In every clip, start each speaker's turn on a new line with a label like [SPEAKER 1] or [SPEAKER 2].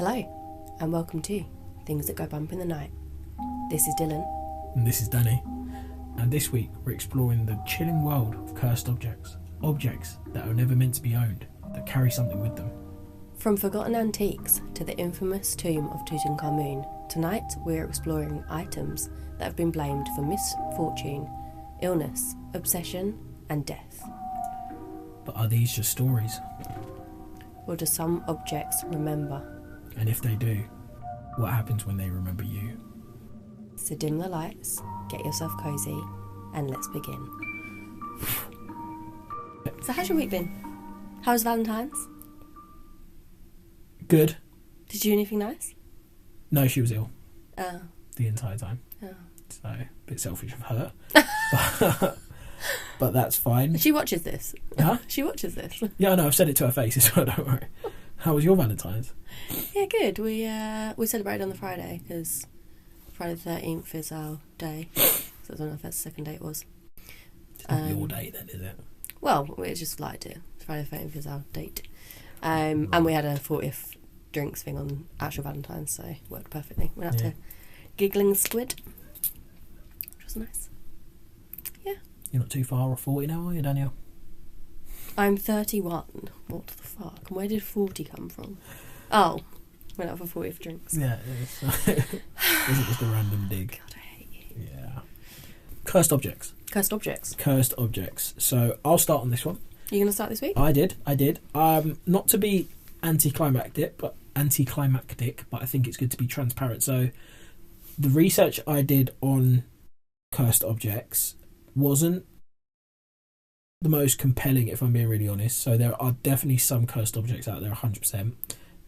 [SPEAKER 1] Hello, and welcome to Things That Go Bump in the Night. This is Dylan.
[SPEAKER 2] And this is Danny. And this week we're exploring the chilling world of cursed objects. Objects that are never meant to be owned, that carry something with them.
[SPEAKER 1] From forgotten antiques to the infamous tomb of Tutankhamun, tonight we're exploring items that have been blamed for misfortune, illness, obsession, and death.
[SPEAKER 2] But are these just stories?
[SPEAKER 1] Or do some objects remember?
[SPEAKER 2] And if they do, what happens when they remember you?
[SPEAKER 1] So dim the lights, get yourself cosy, and let's begin. So how's your week been? How was Valentine's?
[SPEAKER 2] Good.
[SPEAKER 1] Did you do anything nice?
[SPEAKER 2] No, she was ill
[SPEAKER 1] Oh.
[SPEAKER 2] the entire time.
[SPEAKER 1] Oh.
[SPEAKER 2] So, a bit selfish of her. but that's fine.
[SPEAKER 1] She watches this.
[SPEAKER 2] Huh?
[SPEAKER 1] She watches this.
[SPEAKER 2] Yeah, I know, I've said it to her face as well, don't worry. How was your Valentine's?
[SPEAKER 1] Yeah, good. We celebrated on the Friday because Friday the 13th is our day. So I don't know if that's the second day it was.
[SPEAKER 2] It's not your day then, is it?
[SPEAKER 1] Well, we just liked it. Friday the 13th is our date. And we had a 40th drinks thing on actual Valentine's, so it worked perfectly. Went out to Giggling Squid, which was nice. Yeah.
[SPEAKER 2] You're not too far off 40 now, are you, Danielle?
[SPEAKER 1] I'm 31. What the fuck? And where did 40 come from? Oh, went out for 40th drinks.
[SPEAKER 2] Yeah, it isn't just a random dig.
[SPEAKER 1] God, I hate you.
[SPEAKER 2] Yeah. Cursed objects.
[SPEAKER 1] Cursed objects.
[SPEAKER 2] Cursed objects. So I'll start on this one.
[SPEAKER 1] You going to start this week?
[SPEAKER 2] I did. Not to be anticlimactic, but I think it's good to be transparent. So the research I did on cursed objects wasn't the most compelling, if I'm being really honest. So there are definitely some cursed objects out there, 100%.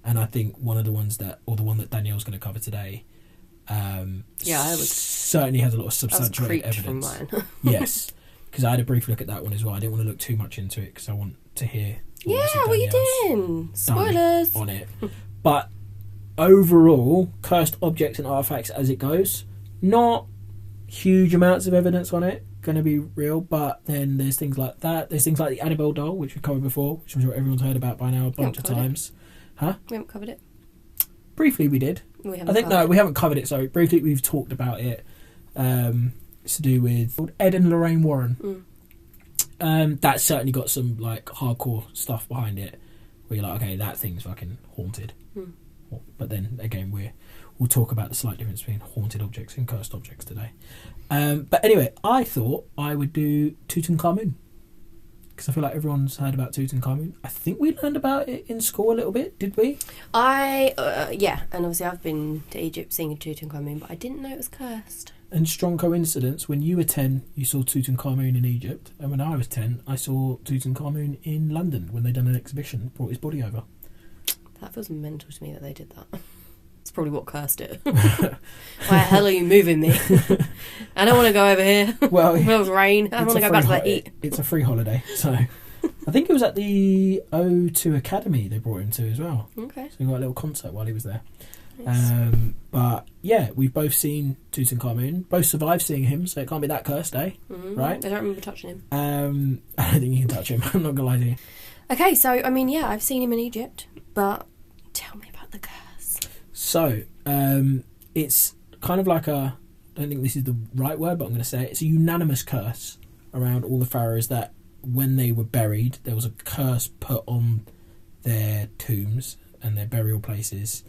[SPEAKER 2] And I think one of the ones the one that Danielle's going to cover today, certainly has a lot of substantiated evidence.
[SPEAKER 1] From mine.
[SPEAKER 2] Yes, because I had a brief look at that one as well. I didn't want to look too much into it because I want to hear.
[SPEAKER 1] What you doing? Spoilers
[SPEAKER 2] on it. But overall, cursed objects and artifacts as it goes, not huge amounts of evidence on it. Going to be real, but then there's things like that. There's things like the Annabelle doll, which we've covered before, which I'm sure everyone's heard about by now a bunch of times. Huh?
[SPEAKER 1] We haven't covered it.
[SPEAKER 2] Briefly, we did. We haven't covered it. Sorry, briefly, we've talked about it. It's to do with Ed and Lorraine Warren. That's certainly got some like hardcore stuff behind it, where you're like, okay, that thing's fucking haunted. But then again, we'll talk about the slight difference between haunted objects and cursed objects today. But anyway, I thought I would do Tutankhamun because I feel like everyone's heard about Tutankhamun. I think we learned about it in school a little bit, did we?
[SPEAKER 1] And obviously I've been to Egypt seeing Tutankhamun, but I didn't know it was cursed.
[SPEAKER 2] And strong coincidence, when you were 10, you saw Tutankhamun in Egypt, and when I was 10, I saw Tutankhamun in London when they done an exhibition, brought his body over. That
[SPEAKER 1] feels mental to me that they did that. It's probably what cursed it. Why the hell are you moving me? I don't want to go over here. Well, it was rain. I want to go back to the heat.
[SPEAKER 2] It's a free holiday, so I think it was at the O2 Academy they brought him to as well.
[SPEAKER 1] Okay.
[SPEAKER 2] So he got a little concert while he was there.
[SPEAKER 1] Nice.
[SPEAKER 2] But yeah, we've both seen Tutankhamun, both survived seeing him, so it can't be that cursed, eh? Right?
[SPEAKER 1] I don't remember touching him.
[SPEAKER 2] I don't think you can touch him. I'm not gonna lie to you.
[SPEAKER 1] Okay, so I mean, yeah, I've seen him in Egypt, but tell me about the curse.
[SPEAKER 2] So, it's kind of like I don't think this is the right word, but I'm going to say it. It's a unanimous curse around all the pharaohs that when they were buried, there was a curse put on their tombs and their burial places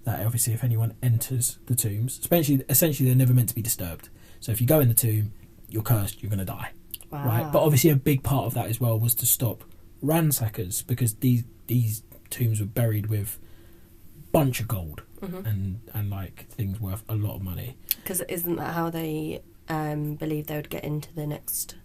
[SPEAKER 2] that obviously if anyone enters the tombs, essentially they're never meant to be disturbed. So if you go in the tomb, you're cursed, you're going to die.
[SPEAKER 1] Wow.
[SPEAKER 2] Right? But obviously a big part of that as well was to stop ransackers because these tombs were buried with bunch of gold and like things worth a lot of money.
[SPEAKER 1] Because isn't that how they believed they would get into the next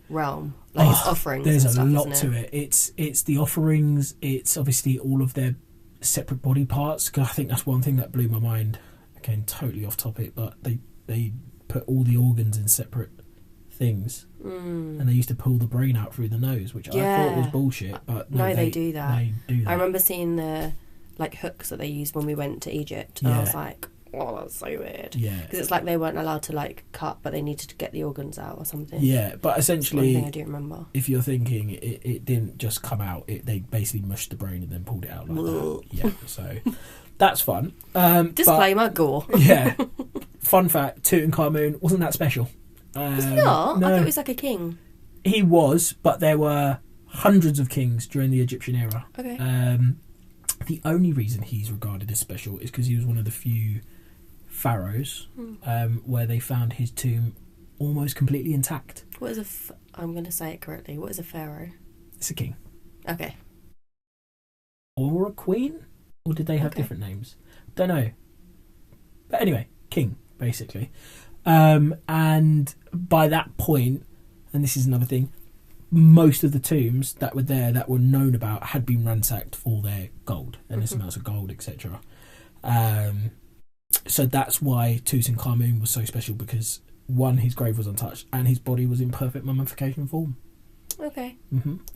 [SPEAKER 1] realm? Like it's offerings.
[SPEAKER 2] There's
[SPEAKER 1] and stuff,
[SPEAKER 2] a lot to it. It's the offerings. It's obviously all of their separate body parts. Because I think that's one thing that blew my mind. Again, totally off topic, but they put all the organs in separate things, and they used to pull the brain out through the nose, which I thought was bullshit. But no,
[SPEAKER 1] they do that.
[SPEAKER 2] They do that.
[SPEAKER 1] I remember seeing the hooks that they used when we went to Egypt, and I was like, oh, that's so weird. Yeah, because it's like they weren't allowed to cut, but they needed to get the organs out or something.
[SPEAKER 2] Yeah, but essentially,
[SPEAKER 1] that's one thing I do remember.
[SPEAKER 2] If you're thinking it didn't just come out, they basically mushed the brain and then pulled it out like that. Yeah, so that's fun.
[SPEAKER 1] Disclaimer, gore.
[SPEAKER 2] Yeah. Fun fact, Tutankhamun wasn't that special.
[SPEAKER 1] Was he not?
[SPEAKER 2] No.
[SPEAKER 1] I thought he was like a king.
[SPEAKER 2] He was, but there were hundreds of kings during the Egyptian era.
[SPEAKER 1] Okay.
[SPEAKER 2] The only reason he's regarded as special is because he was one of the few pharaohs where they found his tomb almost completely intact.
[SPEAKER 1] What is I'm going to say it correctly. What is a pharaoh?
[SPEAKER 2] It's a king.
[SPEAKER 1] Okay.
[SPEAKER 2] Or a queen? Or did they have different names? Don't know. But anyway, king, basically. And by that point, and this is another thing, most of the tombs that were there that were known about had been ransacked for their gold, endless amounts of gold, etc. So that's why Tutankhamun was so special, because one, his grave was untouched and his body was in perfect mummification form.
[SPEAKER 1] Okay.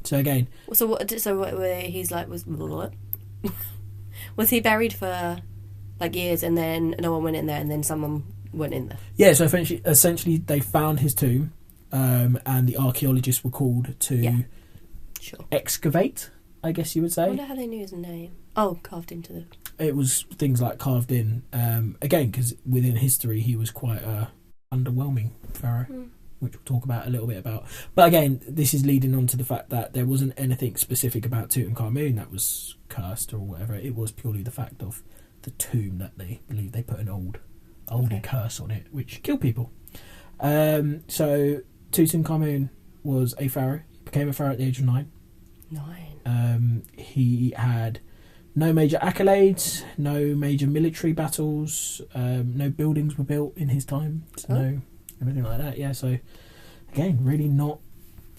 [SPEAKER 2] So again,
[SPEAKER 1] he's like was he buried for like years and then no one went in there and then someone went in there?
[SPEAKER 2] Yeah. So essentially, they found his tomb, and the archaeologists were called to excavate, I guess you would say.
[SPEAKER 1] I wonder how they knew his name. Oh, carved into the...
[SPEAKER 2] It was things like carved in. Again, because within history, he was quite a underwhelming pharaoh, which we'll talk about a little bit about. But again, this is leading on to the fact that there wasn't anything specific about Tutankhamun that was cursed or whatever. It was purely the fact of the tomb that they believe they put an older curse on it, which killed people. So Tutankhamun was a pharaoh. He became a pharaoh at the age of 9. He had no major accolades, no major military battles, no buildings were built in his time, no everything like that. Yeah, so again, really not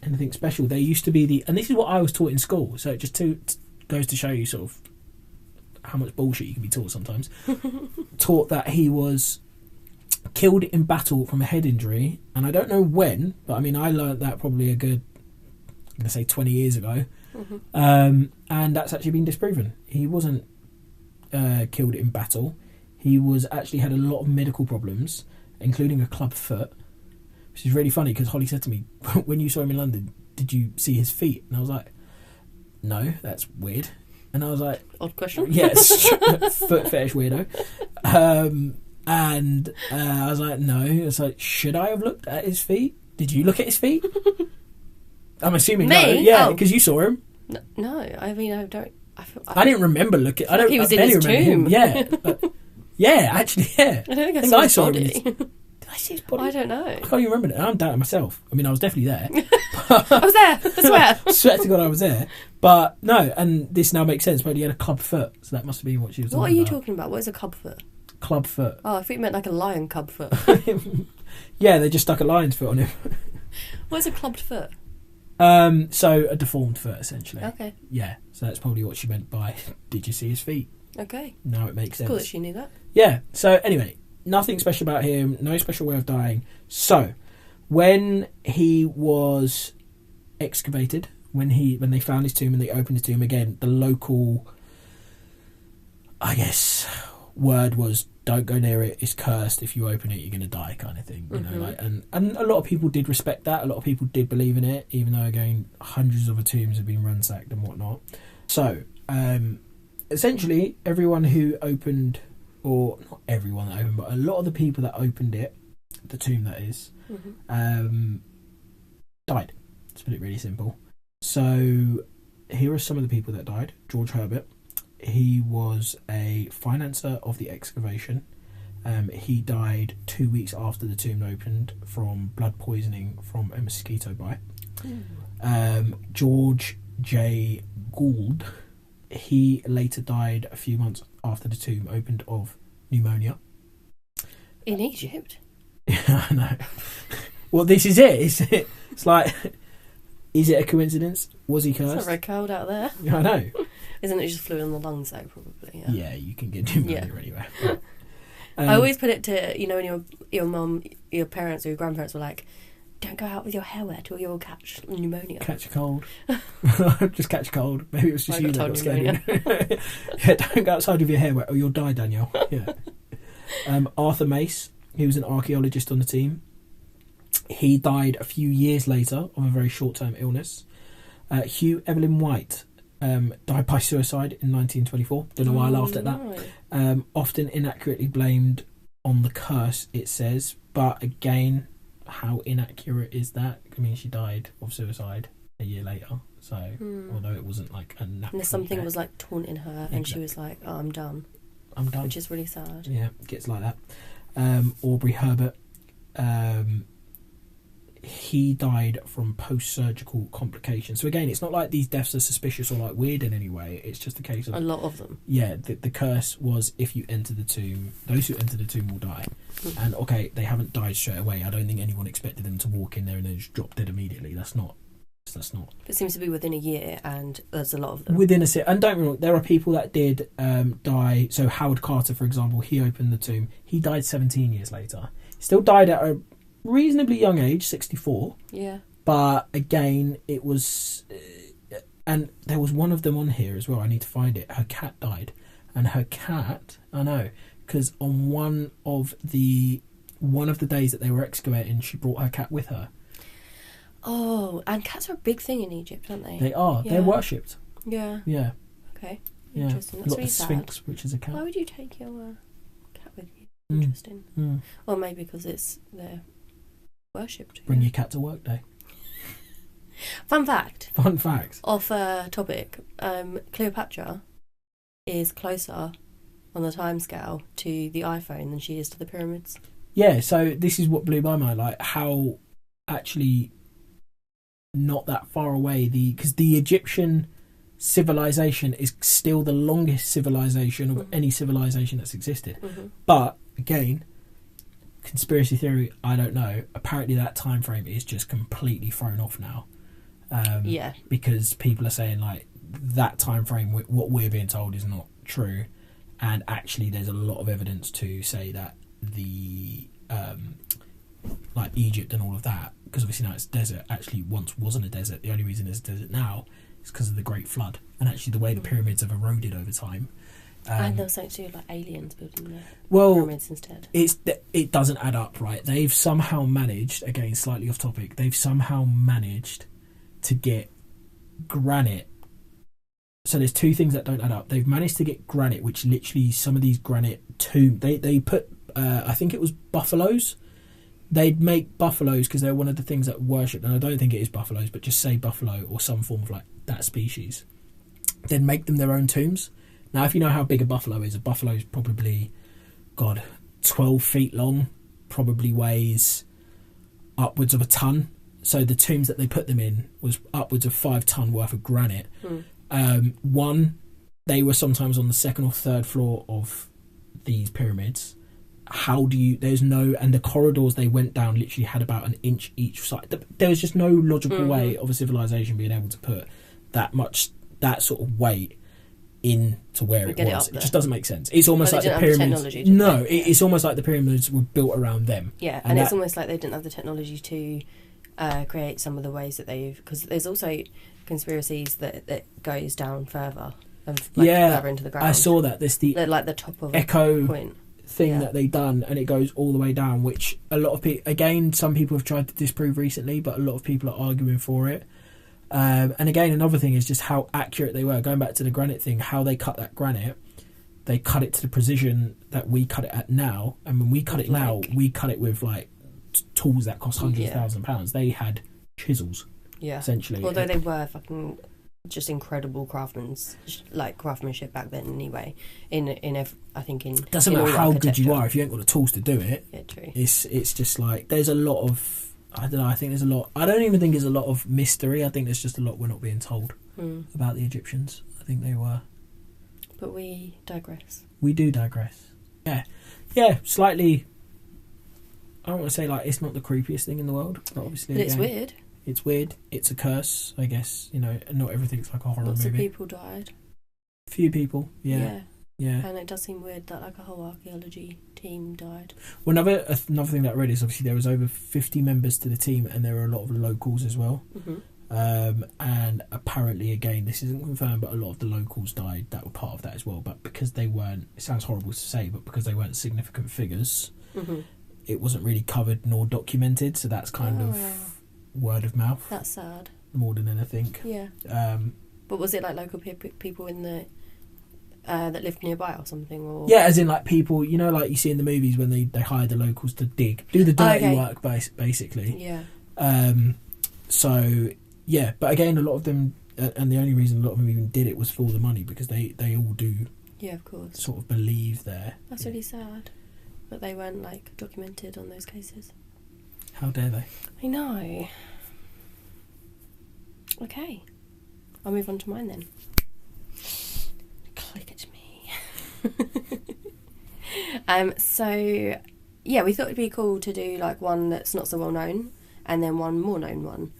[SPEAKER 2] anything special. There used to be and this is what I was taught in school, so it just goes to show you sort of how much bullshit you can be taught sometimes. Taught that he was killed in battle from a head injury, and I don't know when, but I mean, I learnt that probably a good, I'm going to say 20 years ago. And that's actually been disproven. He wasn't killed in battle. He was actually had a lot of medical problems, including a club foot, which is really funny because Holly said to me, when you saw him in London, did you see his feet? And I was like, no, that's weird. And I was like,
[SPEAKER 1] odd question.
[SPEAKER 2] Yes, foot fetish weirdo. And I was like, no. It's like, should I have looked at his feet? Did you look at his feet? I'm assuming no. Yeah, because you saw him.
[SPEAKER 1] No, I mean, I don't.
[SPEAKER 2] I didn't remember looking. I don't.
[SPEAKER 1] He was
[SPEAKER 2] I
[SPEAKER 1] in his tomb.
[SPEAKER 2] Him. Yeah, yeah, actually, yeah.
[SPEAKER 1] I don't think I saw his body.
[SPEAKER 2] Did I see his body?
[SPEAKER 1] I don't know.
[SPEAKER 2] I can't even remember it. I'm doubting myself. I mean, I was definitely there.
[SPEAKER 1] I was there. I swear.
[SPEAKER 2] Swear to God, I was there. But no, and this now makes sense. But he had a club foot, so that must have been what she was.
[SPEAKER 1] What are you talking about? What is a club foot?
[SPEAKER 2] Club foot.
[SPEAKER 1] Oh, I thought you meant like a lion cub foot.
[SPEAKER 2] Yeah, they just stuck a lion's foot on him.
[SPEAKER 1] What's a clubbed foot?
[SPEAKER 2] So a deformed foot, essentially.
[SPEAKER 1] Okay.
[SPEAKER 2] Yeah, so that's probably what she meant by, did you see his feet?
[SPEAKER 1] Okay.
[SPEAKER 2] Now it makes sense.
[SPEAKER 1] Cool that she knew that.
[SPEAKER 2] Yeah, so anyway, nothing special about him, no special way of dying. So, when he was excavated, when they found his tomb and they opened his tomb again, the local, I guess, word was, don't go near it, it's cursed, if you open it you're going to die, kind of thing, you know, like, and a lot of people did respect that, a lot of people did believe in it, even though again hundreds of tombs have been ransacked and whatnot. So essentially everyone who opened, or not everyone that opened, but a lot of the people that opened it, the tomb that is, died, to put it really simple. So here are some of the people that died. George Herbert. He was a financer of the excavation. He died 2 weeks after the tomb opened from blood poisoning from a mosquito bite. George J. Gould, he later died a few months after the tomb opened of pneumonia.
[SPEAKER 1] In Egypt?
[SPEAKER 2] Yeah, I know. Well, this is it. It's like, is it a coincidence? Was he cursed?
[SPEAKER 1] It's not very cold out there.
[SPEAKER 2] I know.
[SPEAKER 1] Isn't it just fluid in the lungs though, probably? Yeah,
[SPEAKER 2] you can get pneumonia anyway. But,
[SPEAKER 1] I always put it to, you know, when your mum, your parents or your grandparents were like, don't go out with your hair wet or you'll catch pneumonia.
[SPEAKER 2] Catch a cold. Just catch a cold. Maybe it was just you that got scared. Yeah, don't go outside with your hair wet or you'll die, Danielle. Yeah. Arthur Mace, he was an archaeologist on the team. He died a few years later of a very short-term illness. Hugh Evelyn White, died by suicide in 1924. Don't know why I laughed at that.
[SPEAKER 1] Right.
[SPEAKER 2] Often inaccurately blamed on the curse, it says. But again, how inaccurate is that? I mean, she died of suicide a year later. So, although it wasn't like a natural
[SPEAKER 1] and something
[SPEAKER 2] death.
[SPEAKER 1] was like taunting her, and she was like, "Oh, I'm done."
[SPEAKER 2] I'm done.
[SPEAKER 1] Which is really sad.
[SPEAKER 2] Yeah, it gets like that. Aubrey Herbert, he died from post-surgical complications. So again, it's not like these deaths are suspicious or like weird in any way. It's just a case of
[SPEAKER 1] a lot of them.
[SPEAKER 2] Yeah, the curse was if you enter the tomb, those who enter the tomb will die. And okay, they haven't died straight away. I don't think anyone expected them to walk in there and then just drop dead immediately. That's not.
[SPEAKER 1] It seems to be within a year, and there's a lot of them.
[SPEAKER 2] Within a year, and don't get me wrong, there are people that did die. So Howard Carter, for example, he opened the tomb. He died 17 years later. He still died at a reasonably young age, 64.
[SPEAKER 1] Yeah.
[SPEAKER 2] But again, it was, and there was one of them on here as well. I need to find it. Her cat died, and her cat, I know, because on one of the days that they were excavating, she brought her cat with her.
[SPEAKER 1] Oh, and cats are a big thing in Egypt, aren't they?
[SPEAKER 2] They are. Yeah. They're worshipped.
[SPEAKER 1] Yeah.
[SPEAKER 2] Yeah.
[SPEAKER 1] Okay.
[SPEAKER 2] Yeah.
[SPEAKER 1] Interesting. That's really sad.
[SPEAKER 2] Sphinx, which is a cat.
[SPEAKER 1] Why would you take your cat with you? Interesting. Or maybe because they're worshipped.
[SPEAKER 2] Bring your cat to work day.
[SPEAKER 1] Fun fact.
[SPEAKER 2] Off
[SPEAKER 1] topic. Cleopatra is closer on the timescale to the iPhone than she is to the pyramids.
[SPEAKER 2] Yeah. So this is what blew my mind. Like how actually. Not that far away, because the Egyptian civilization is still the longest civilization of any civilization that's existed. But again, conspiracy theory, I don't know. Apparently, that time frame is just completely thrown off now. Because people are saying like that time frame, what we're being told, is not true, and actually, there's a lot of evidence to say that the like Egypt and all of that. Because obviously now it's desert, actually once wasn't a desert. The only reason it's a desert now is because of the Great Flood, and actually the way the pyramids have eroded over time.
[SPEAKER 1] And there was something to do like aliens building the pyramids instead.
[SPEAKER 2] It doesn't add up, right? They've somehow managed, again slightly off topic, they've somehow managed to get granite. So there's two things that don't add up. They've managed to get granite, which literally some of these granite tombs, they put, I think it was buffaloes. They'd make buffaloes because they're one of the things that worshipped, and I don't think it is buffaloes, but just say buffalo or some form of like that species. They'd make them their own tombs. Now, if you know how big a buffalo is probably, 12 feet long, probably weighs upwards of a ton. So the tombs that they put them in was upwards of 5 ton worth of granite. They were sometimes on the second or third floor of these pyramids. And the corridors they went down literally had about an inch each side. There was just no logical way of a civilization being able to put that sort of weight into where it was. It just doesn't make sense. It's almost like the pyramids. It's almost like the pyramids were built around them.
[SPEAKER 1] Yeah, and it's almost like they didn't have the technology to create some of the ways that because there's also conspiracies that goes down further further into the ground.
[SPEAKER 2] I saw that. There's the
[SPEAKER 1] top of
[SPEAKER 2] echo
[SPEAKER 1] point
[SPEAKER 2] thing that they done, and it goes all the way down, which a lot of people, again, some people have tried to disprove recently, but a lot of people are arguing for it. And again, another thing is just how accurate they were. Going back to the granite thing, how they cut that granite, they cut it to the precision that we cut it at now. And when we cut it now, we cut it with like tools that cost hundreds of £1,000s. They had chisels, essentially.
[SPEAKER 1] Although they were fucking just incredible craftsmanship back then. Anyway, doesn't matter how good you are if you ain't got the tools to do it.
[SPEAKER 2] Yeah, true. It's just like there's a lot of. I don't know. I think there's a lot. I don't even think there's a lot of mystery. I think there's just a lot we're not being told about the Egyptians. I think they were.
[SPEAKER 1] But we digress.
[SPEAKER 2] We do digress. Yeah. Slightly. I don't want to say like it's not the creepiest thing in the world, but obviously.
[SPEAKER 1] But it's weird.
[SPEAKER 2] It's weird. It's a curse, I guess. Not everything's like a horror movie.
[SPEAKER 1] Lots of people died.
[SPEAKER 2] A few people. Yeah.
[SPEAKER 1] And it does seem weird that like a whole archaeology team died.
[SPEAKER 2] Well, another thing that I read is obviously there was over 50 members to the team, and there were a lot of locals as well. And apparently, again, this isn't confirmed, but a lot of the locals died that were part of that as well. But because they weren't, it sounds horrible to say, but because they weren't significant figures, it wasn't really covered nor documented. So that's kind of word of mouth.
[SPEAKER 1] That's sad.
[SPEAKER 2] More than anything.
[SPEAKER 1] Yeah. But was it like local people in the that lived nearby or something? Or
[SPEAKER 2] yeah, as in like people, you know, like you see in the movies when they hire the locals to do the dirty work, basically.
[SPEAKER 1] Yeah.
[SPEAKER 2] So yeah, but again, a lot of them, and the only reason a lot of them even did it was for the money, because they all do.
[SPEAKER 1] Yeah, of course.
[SPEAKER 2] Sort of believe there.
[SPEAKER 1] That's really sad that they weren't like documented on those cases.
[SPEAKER 2] How dare they?
[SPEAKER 1] I know. Okay, I'll move on to mine then. Click at me. So yeah, we thought it'd be cool to do like one that's not so well known and then one more known one.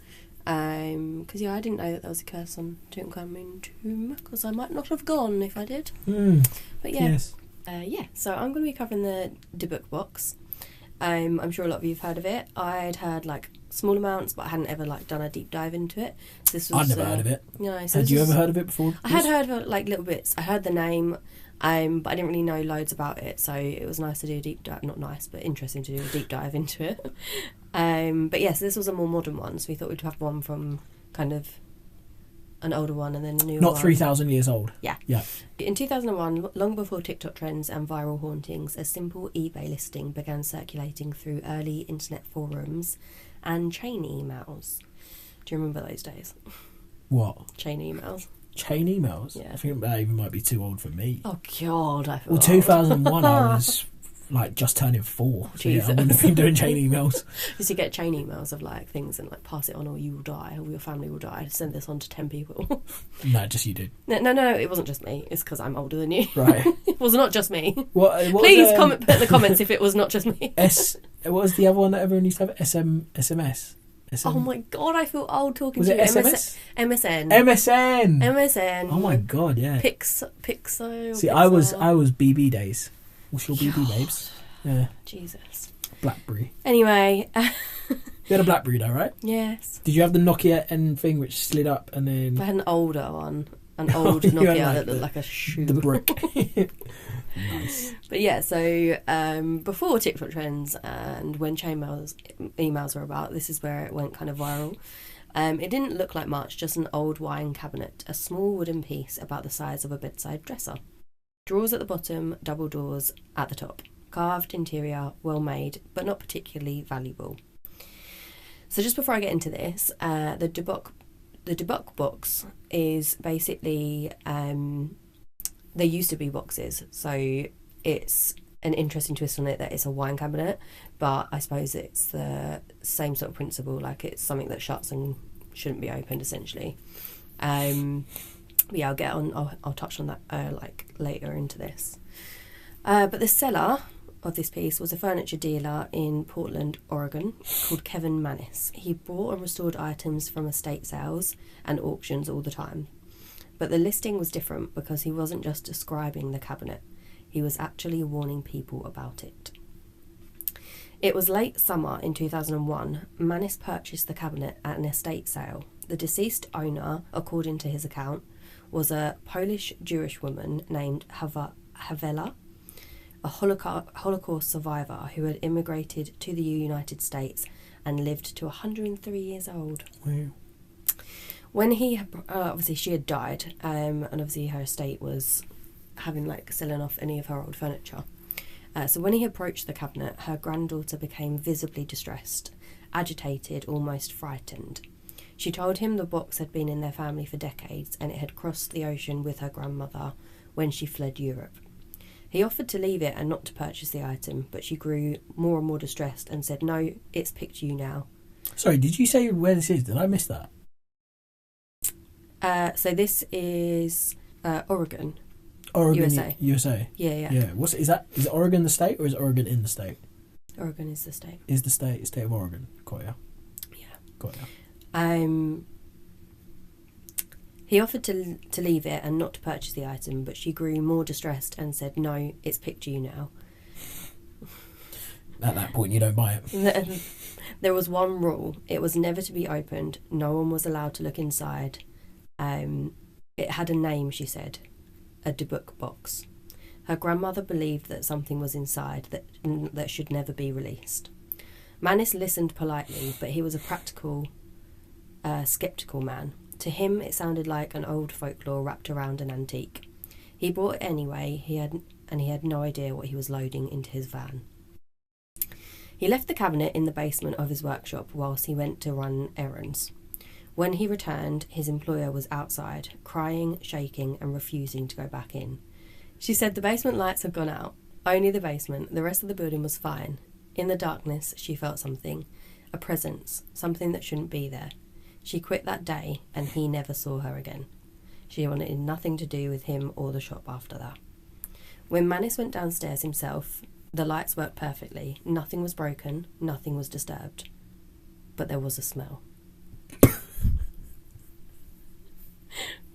[SPEAKER 1] Because I didn't know that there was a curse on Tutankhamun tomb, because I might not have gone if I did. But yeah, yes. So I'm going to be covering the Dybbuk box. I'm sure a lot of you have heard of it. I'd heard like small amounts, but I hadn't ever like done a deep dive into it. This was,
[SPEAKER 2] I'd never heard of it.
[SPEAKER 1] No, so
[SPEAKER 2] had you ever heard of it before?
[SPEAKER 1] I had heard of it, like little bits. I heard the name, but I didn't really know loads about it. So it was nice to do a deep dive. Not nice, but interesting to do a deep dive into it. But yes, this was a more modern one, so we thought we'd have one from kind of an older one and then a new one.
[SPEAKER 2] Not 3,000 years old.
[SPEAKER 1] Yeah. In 2001, long before TikTok trends and viral hauntings, a simple eBay listing began circulating through early internet forums and chain emails. Do you remember those days?
[SPEAKER 2] What?
[SPEAKER 1] Chain emails.
[SPEAKER 2] Chain emails?
[SPEAKER 1] Yeah.
[SPEAKER 2] I think that even might be too old for me.
[SPEAKER 1] Oh, God, I feel
[SPEAKER 2] Well, 2001, I was like just turning 4. So yeah, I wouldn't have been doing chain emails.
[SPEAKER 1] Just to get chain emails of like things and like pass it on, or you will die, or your family will die. Send this on to 10 people.
[SPEAKER 2] No, just you did.
[SPEAKER 1] No, it wasn't just me. It's because I'm older than you.
[SPEAKER 2] Right.
[SPEAKER 1] It was not just me.
[SPEAKER 2] What
[SPEAKER 1] Please put in the comments if it was not just me.
[SPEAKER 2] What was the other one that everyone used to have? SMS.
[SPEAKER 1] Oh my God, I feel old talking
[SPEAKER 2] was
[SPEAKER 1] to
[SPEAKER 2] it
[SPEAKER 1] you.
[SPEAKER 2] SMS?
[SPEAKER 1] MSN.
[SPEAKER 2] MSN. Oh my God, yeah.
[SPEAKER 1] Pixo.
[SPEAKER 2] See, I was BB days. What's your BB, babes? Yeah.
[SPEAKER 1] Jesus.
[SPEAKER 2] BlackBerry.
[SPEAKER 1] Anyway.
[SPEAKER 2] You had a BlackBerry though, right?
[SPEAKER 1] Yes.
[SPEAKER 2] Did you have the Nokia N thing which slid up and then...
[SPEAKER 1] I had an older one. An old Nokia that looked like a shoe.
[SPEAKER 2] The brick. Nice.
[SPEAKER 1] But yeah, so before TikTok trends and when chain emails were about, this is where it went kind of viral. It didn't look like much, just an old wine cabinet, a small wooden piece about the size of a bedside dresser. Drawers at the bottom, double doors at the top. Carved interior, well made, but not particularly valuable. So just before I get into this, the Dybbuk box is basically, they used to be boxes, so it's an interesting twist on it that it's a wine cabinet, but I suppose it's the same sort of principle, like it's something that shuts and shouldn't be opened essentially. But yeah, I'll touch on that like later into this. But the seller of this piece was a furniture dealer in Portland, Oregon, called Kevin Mannis. He bought and restored items from estate sales and auctions all the time. But the listing was different because he wasn't just describing the cabinet, he was actually warning people about it. It was late summer in 2001. Mannis purchased the cabinet at an estate sale. The deceased owner, according to his account, was a Polish Jewish woman named Havela, a Holocaust survivor who had immigrated to the United States and lived to 103 years old.
[SPEAKER 2] Wow.
[SPEAKER 1] When he obviously she had died, and obviously her estate was having like selling off any of her old furniture. So when he approached the cabinet, her granddaughter became visibly distressed, agitated, almost frightened. She told him the box had been in their family for decades and it had crossed the ocean with her grandmother when she fled Europe. He offered to leave it and not to purchase the item, but she grew more and more distressed and said, "No, it's picked you now."
[SPEAKER 2] Sorry, did you say where this is? Did I miss that?
[SPEAKER 1] So this is Oregon.
[SPEAKER 2] Oregon, USA.
[SPEAKER 1] Yeah.
[SPEAKER 2] Yeah. Is it Oregon the state or is it Oregon in the state?
[SPEAKER 1] Oregon is the state.
[SPEAKER 2] Is the state of Oregon? Got ya.
[SPEAKER 1] Yeah.
[SPEAKER 2] Got ya.
[SPEAKER 1] He offered to leave it and not to purchase the item, but she grew more distressed and said, "No, it's picked you now."
[SPEAKER 2] At that point, you don't buy it.
[SPEAKER 1] There was one rule. It was never to be opened. No one was allowed to look inside. It had a name, she said. A Dybbuk box. Her grandmother believed that something was inside that should never be released. Mannis listened politely, but he was a practical, sceptical man. To him, it sounded like an old folklore wrapped around an antique. He bought it anyway, he had no idea what he was loading into his van. He left the cabinet in the basement of his workshop whilst he went to run errands. When he returned, his employer was outside, crying, shaking, and refusing to go back in. She said the basement lights had gone out. Only the basement. The rest of the building was fine. In the darkness, she felt something. A presence. Something that shouldn't be there. She quit that day, and he never saw her again. She wanted nothing to do with him or the shop after that. When Mannis went downstairs himself, the lights worked perfectly. Nothing was broken. Nothing was disturbed. But there was a smell.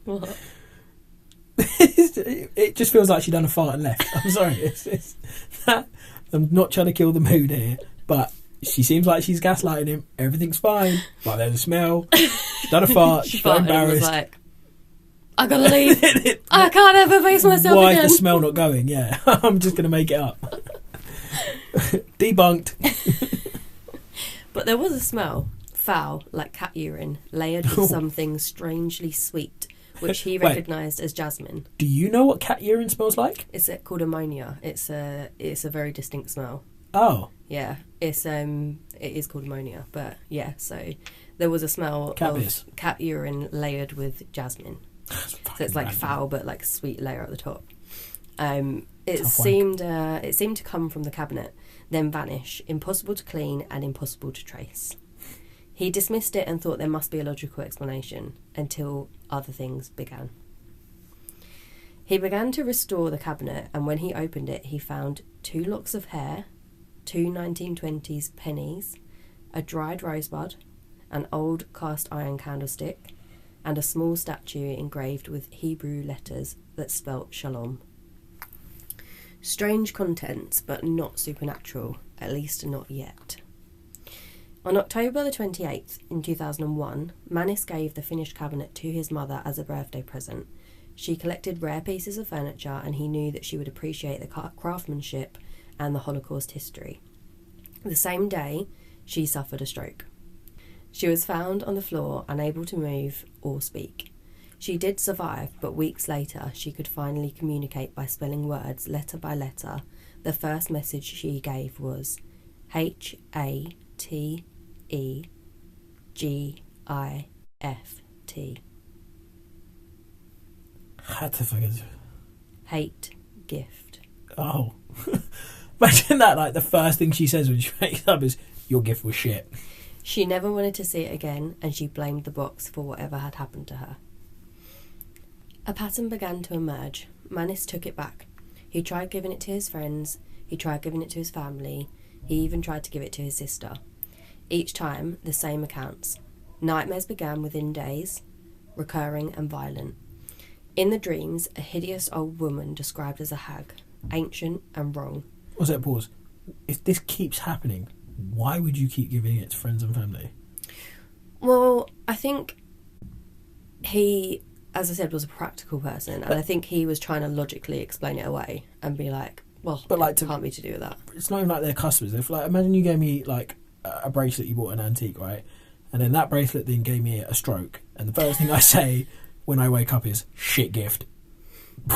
[SPEAKER 1] What?
[SPEAKER 2] It just feels like she'd done a fart and left. I'm sorry. I'm not trying to kill the mood here, but she seems like she's gaslighting him. Everything's fine. But there's a smell. She's done a fart. She's got embarrassed.
[SPEAKER 1] Was like, I gotta leave. I can't ever face myself
[SPEAKER 2] Why
[SPEAKER 1] again.
[SPEAKER 2] is the smell not going? Yeah, I'm just gonna make it up. Debunked.
[SPEAKER 1] But there was a smell. Foul, like cat urine, layered with something strangely sweet, which he recognised as jasmine.
[SPEAKER 2] Do you know what cat urine smells like?
[SPEAKER 1] It's called ammonia. It's a very distinct smell.
[SPEAKER 2] Oh.
[SPEAKER 1] Yeah, it is called ammonia. But yeah, so there was a smell of cat urine layered with jasmine. So it's like foul but like sweet layer at the top. It seemed to come from the cabinet, then vanish, impossible to clean and impossible to trace. He dismissed it and thought there must be a logical explanation, until other things began. He began to restore the cabinet, and when he opened it, he found 2 locks of hair, 2 1920s pennies, a dried rosebud, an old cast iron candlestick, and a small statue engraved with Hebrew letters that spelt shalom. Strange contents, but not supernatural, at least not yet. On October the 28th in 2001, Mannis gave the finished cabinet to his mother as a birthday present. She collected rare pieces of furniture, and he knew that she would appreciate the craftsmanship and the Holocaust history. The same day, she suffered a stroke. She was found on the floor, unable to move or speak. She did survive, but weeks later she could finally communicate by spelling words letter by letter. The first message she gave was HATEGIFT. Hate gift.
[SPEAKER 2] Oh. Imagine that, like, the first thing she says when she wakes up is, your gift was shit.
[SPEAKER 1] She never wanted to see it again, and she blamed the box for whatever had happened to her. A pattern began to emerge. Mannis took it back. He tried giving it to his friends. He tried giving it to his family. He even tried to give it to his sister. Each time, the same accounts. Nightmares began within days, recurring and violent. In the dreams, a hideous old woman described as a hag, ancient and wrong.
[SPEAKER 2] Was it pause? If this keeps happening, why would you keep giving it to friends and family?
[SPEAKER 1] Well, I think he, as I said, was a practical person, and I think he was trying to logically explain it away and be like, well, but like, it can't be to do with that.
[SPEAKER 2] It's not even like they're customers. If, like, imagine you gave me like a bracelet you bought an antique, right? And then that bracelet then gave me a stroke, and the first thing I say when I wake up is shit gift.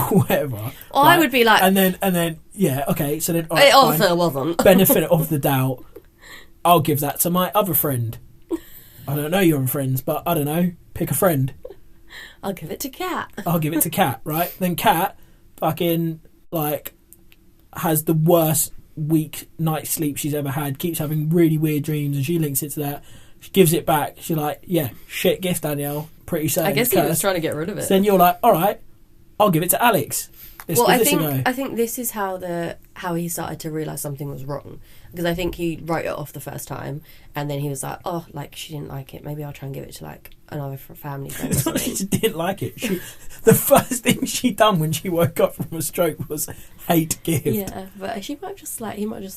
[SPEAKER 2] Whatever.
[SPEAKER 1] Well, right? I would be like,
[SPEAKER 2] and then yeah, okay, so then right,
[SPEAKER 1] it also wasn't.
[SPEAKER 2] Benefit of the doubt, I'll give that to my other friend. I don't know your other friends, but I don't know, pick a friend.
[SPEAKER 1] I'll give it to Kat.
[SPEAKER 2] I'll give it to Kat, right? Then Kat fucking like has the worst week night's sleep she's ever had, keeps having really weird dreams, and she links it to that. She gives it back. She's like, yeah, shit gift, Danielle. Pretty sad.
[SPEAKER 1] I guess he was trying to get rid of it.
[SPEAKER 2] So then you're like, all right, I'll give it to Alex.
[SPEAKER 1] I think this is how he started to realise something was wrong, because I think he wrote it off the first time, and then he was like, oh, like, she didn't like it, maybe I'll try and give it to like another family friend or something.
[SPEAKER 2] She didn't like it. The first thing she done when she woke up from a stroke was hate gift.
[SPEAKER 1] Yeah, but he might have just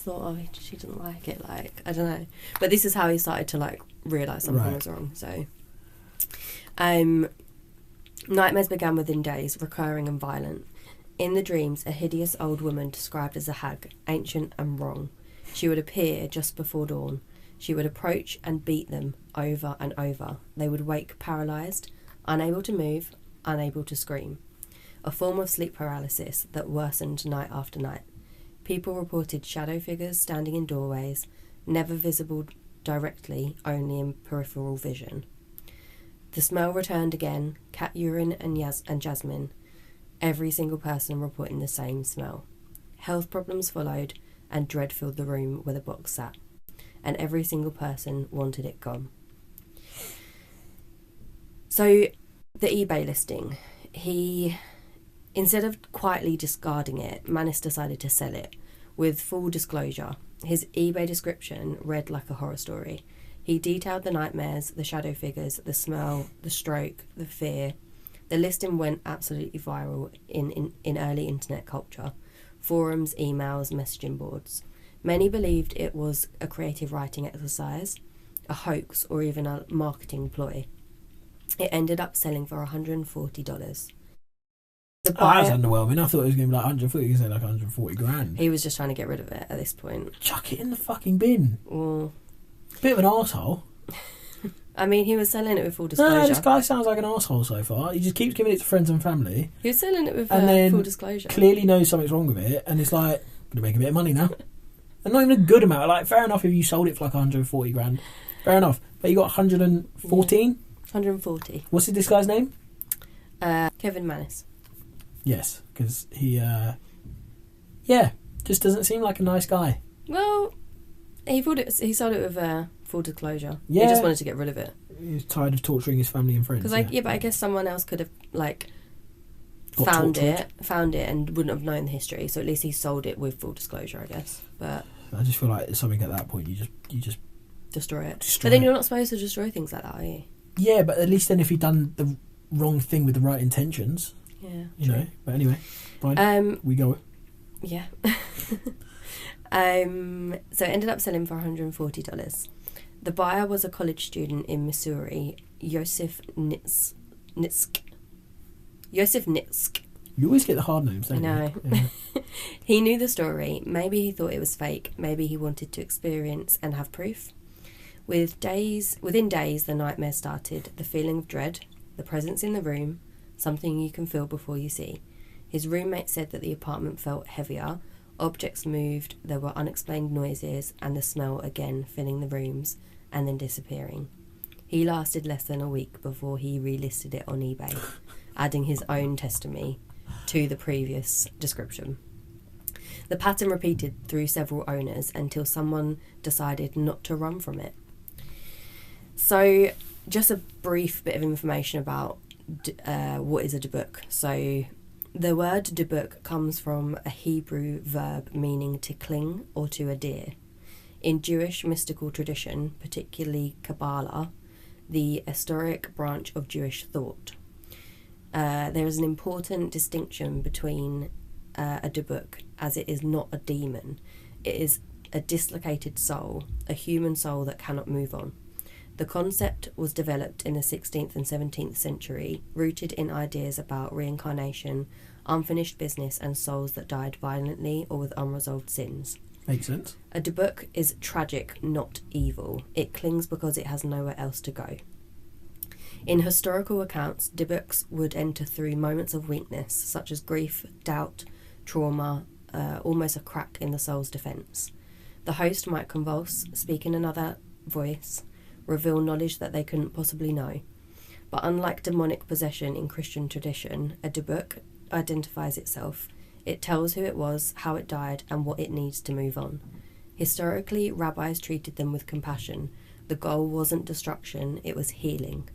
[SPEAKER 1] thought, oh, she didn't like it, like, I don't know. But this is how he started to like realise something was wrong. So nightmares began within days, recurring and violent. In the dreams, a hideous old woman described as a hag, ancient and wrong. She would appear just before dawn. She would approach and beat them over and over. They would wake paralysed, unable to move, unable to scream. A form of sleep paralysis that worsened night after night. People reported shadow figures standing in doorways, never visible directly, only in peripheral vision. The smell returned again, cat urine and jasmine. Every single person reporting the same smell. Health problems followed, and dread filled the room where the box sat. And every single person wanted it gone. So, the eBay listing. He, instead of quietly discarding it, Mannis decided to sell it. With full disclosure, his eBay description read like a horror story. He detailed the nightmares, the shadow figures, the smell, the stroke, the fear. The listing went absolutely viral in early internet culture. Forums, emails, messaging boards. Many believed it was a creative writing exercise, a hoax, or even a marketing ploy. It ended up selling for $140.
[SPEAKER 2] That was underwhelming. I thought it was going to be like 140. You said like 140 grand.
[SPEAKER 1] He was just trying to get rid of it at this point.
[SPEAKER 2] Chuck it in the fucking bin.
[SPEAKER 1] Well,
[SPEAKER 2] bit of an arsehole.
[SPEAKER 1] I mean, he was selling it with full disclosure.
[SPEAKER 2] No, this guy sounds like an arsehole so far. He just keeps giving it to friends and family.
[SPEAKER 1] He was selling it with full disclosure.
[SPEAKER 2] Clearly knows something's wrong with it, and it's like, I'm going to make a bit of money now. And not even a good amount. Like, fair enough if you sold it for like 140 grand. Fair enough. But you got 114?
[SPEAKER 1] 140.
[SPEAKER 2] What's this guy's name?
[SPEAKER 1] Kevin Mannis.
[SPEAKER 2] Yes, because he, just doesn't seem like a nice guy.
[SPEAKER 1] Well, he sold it with full disclosure.
[SPEAKER 2] Yeah.
[SPEAKER 1] He just wanted to get rid of it.
[SPEAKER 2] He was tired of torturing his family and friends.
[SPEAKER 1] But I guess someone else could have, found it and wouldn't have known the history, so at least he sold it with full disclosure, I guess. But
[SPEAKER 2] I just feel like something at that point, you just
[SPEAKER 1] destroy it. But then you're not supposed to destroy things like that, are you?
[SPEAKER 2] Yeah, but at least then if he'd done the wrong thing with the right intentions...
[SPEAKER 1] Yeah,
[SPEAKER 2] you know. But anyway, fine. We go.
[SPEAKER 1] Yeah. So it ended up selling for $140. The buyer was a college student in Missouri, Yosef Nitsk.
[SPEAKER 2] You always get the hard names, don't you?
[SPEAKER 1] I know.
[SPEAKER 2] Yeah.
[SPEAKER 1] He knew the story. Maybe he thought it was fake. Maybe he wanted to experience and have proof. Within days, the nightmare started. The feeling of dread, the presence in the room, something you can feel before you see. His roommate said that the apartment felt heavier, objects moved, there were unexplained noises, and the smell again filling the rooms and then disappearing. He lasted less than a week before he relisted it on eBay, adding his own testimony to the previous description. The pattern repeated through several owners until someone decided not to run from it. So, just a brief bit of information about what is a Dybbuk. So the word Dybbuk comes from a Hebrew verb meaning to cling or to adhere. In Jewish mystical tradition, particularly Kabbalah, the historic branch of Jewish thought, there is an important distinction between a Dybbuk, as it is not a demon. It is a dislocated soul, a human soul that cannot move on. The concept was developed in the 16th and 17th century, rooted in ideas about reincarnation, unfinished business, and souls that died violently or with unresolved sins.
[SPEAKER 2] Makes sense.
[SPEAKER 1] A Dybbuk is tragic, not evil. It clings because it has nowhere else to go. In historical accounts, Dybbuks would enter through moments of weakness, such as grief, doubt, trauma, almost a crack in the soul's defence. The host might convulse, speak in another voice, reveal knowledge that they couldn't possibly know. But unlike demonic possession in Christian tradition, a Dybbuk identifies itself. It tells who it was, how it died, and what it needs to move on. Historically, rabbis treated them with compassion. The goal wasn't destruction, it was healing.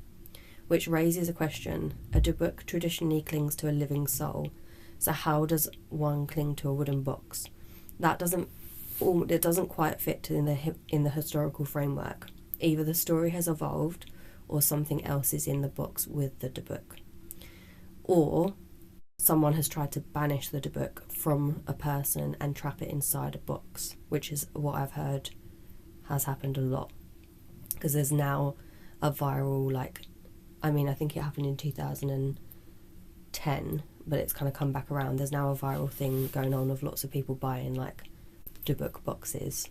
[SPEAKER 1] Which raises a question. A Dybbuk traditionally clings to a living soul. So how does one cling to a wooden box? It doesn't quite fit in the historical framework. Either the story has evolved or something else is in the box with the Dybbuk. Or someone has tried to banish the Dybbuk from a person and trap it inside a box, which is what I've heard has happened a lot. Because there's now a viral, I think it happened in 2010, but it's kind of come back around. There's now a viral thing going on of lots of people buying Dybbuk boxes,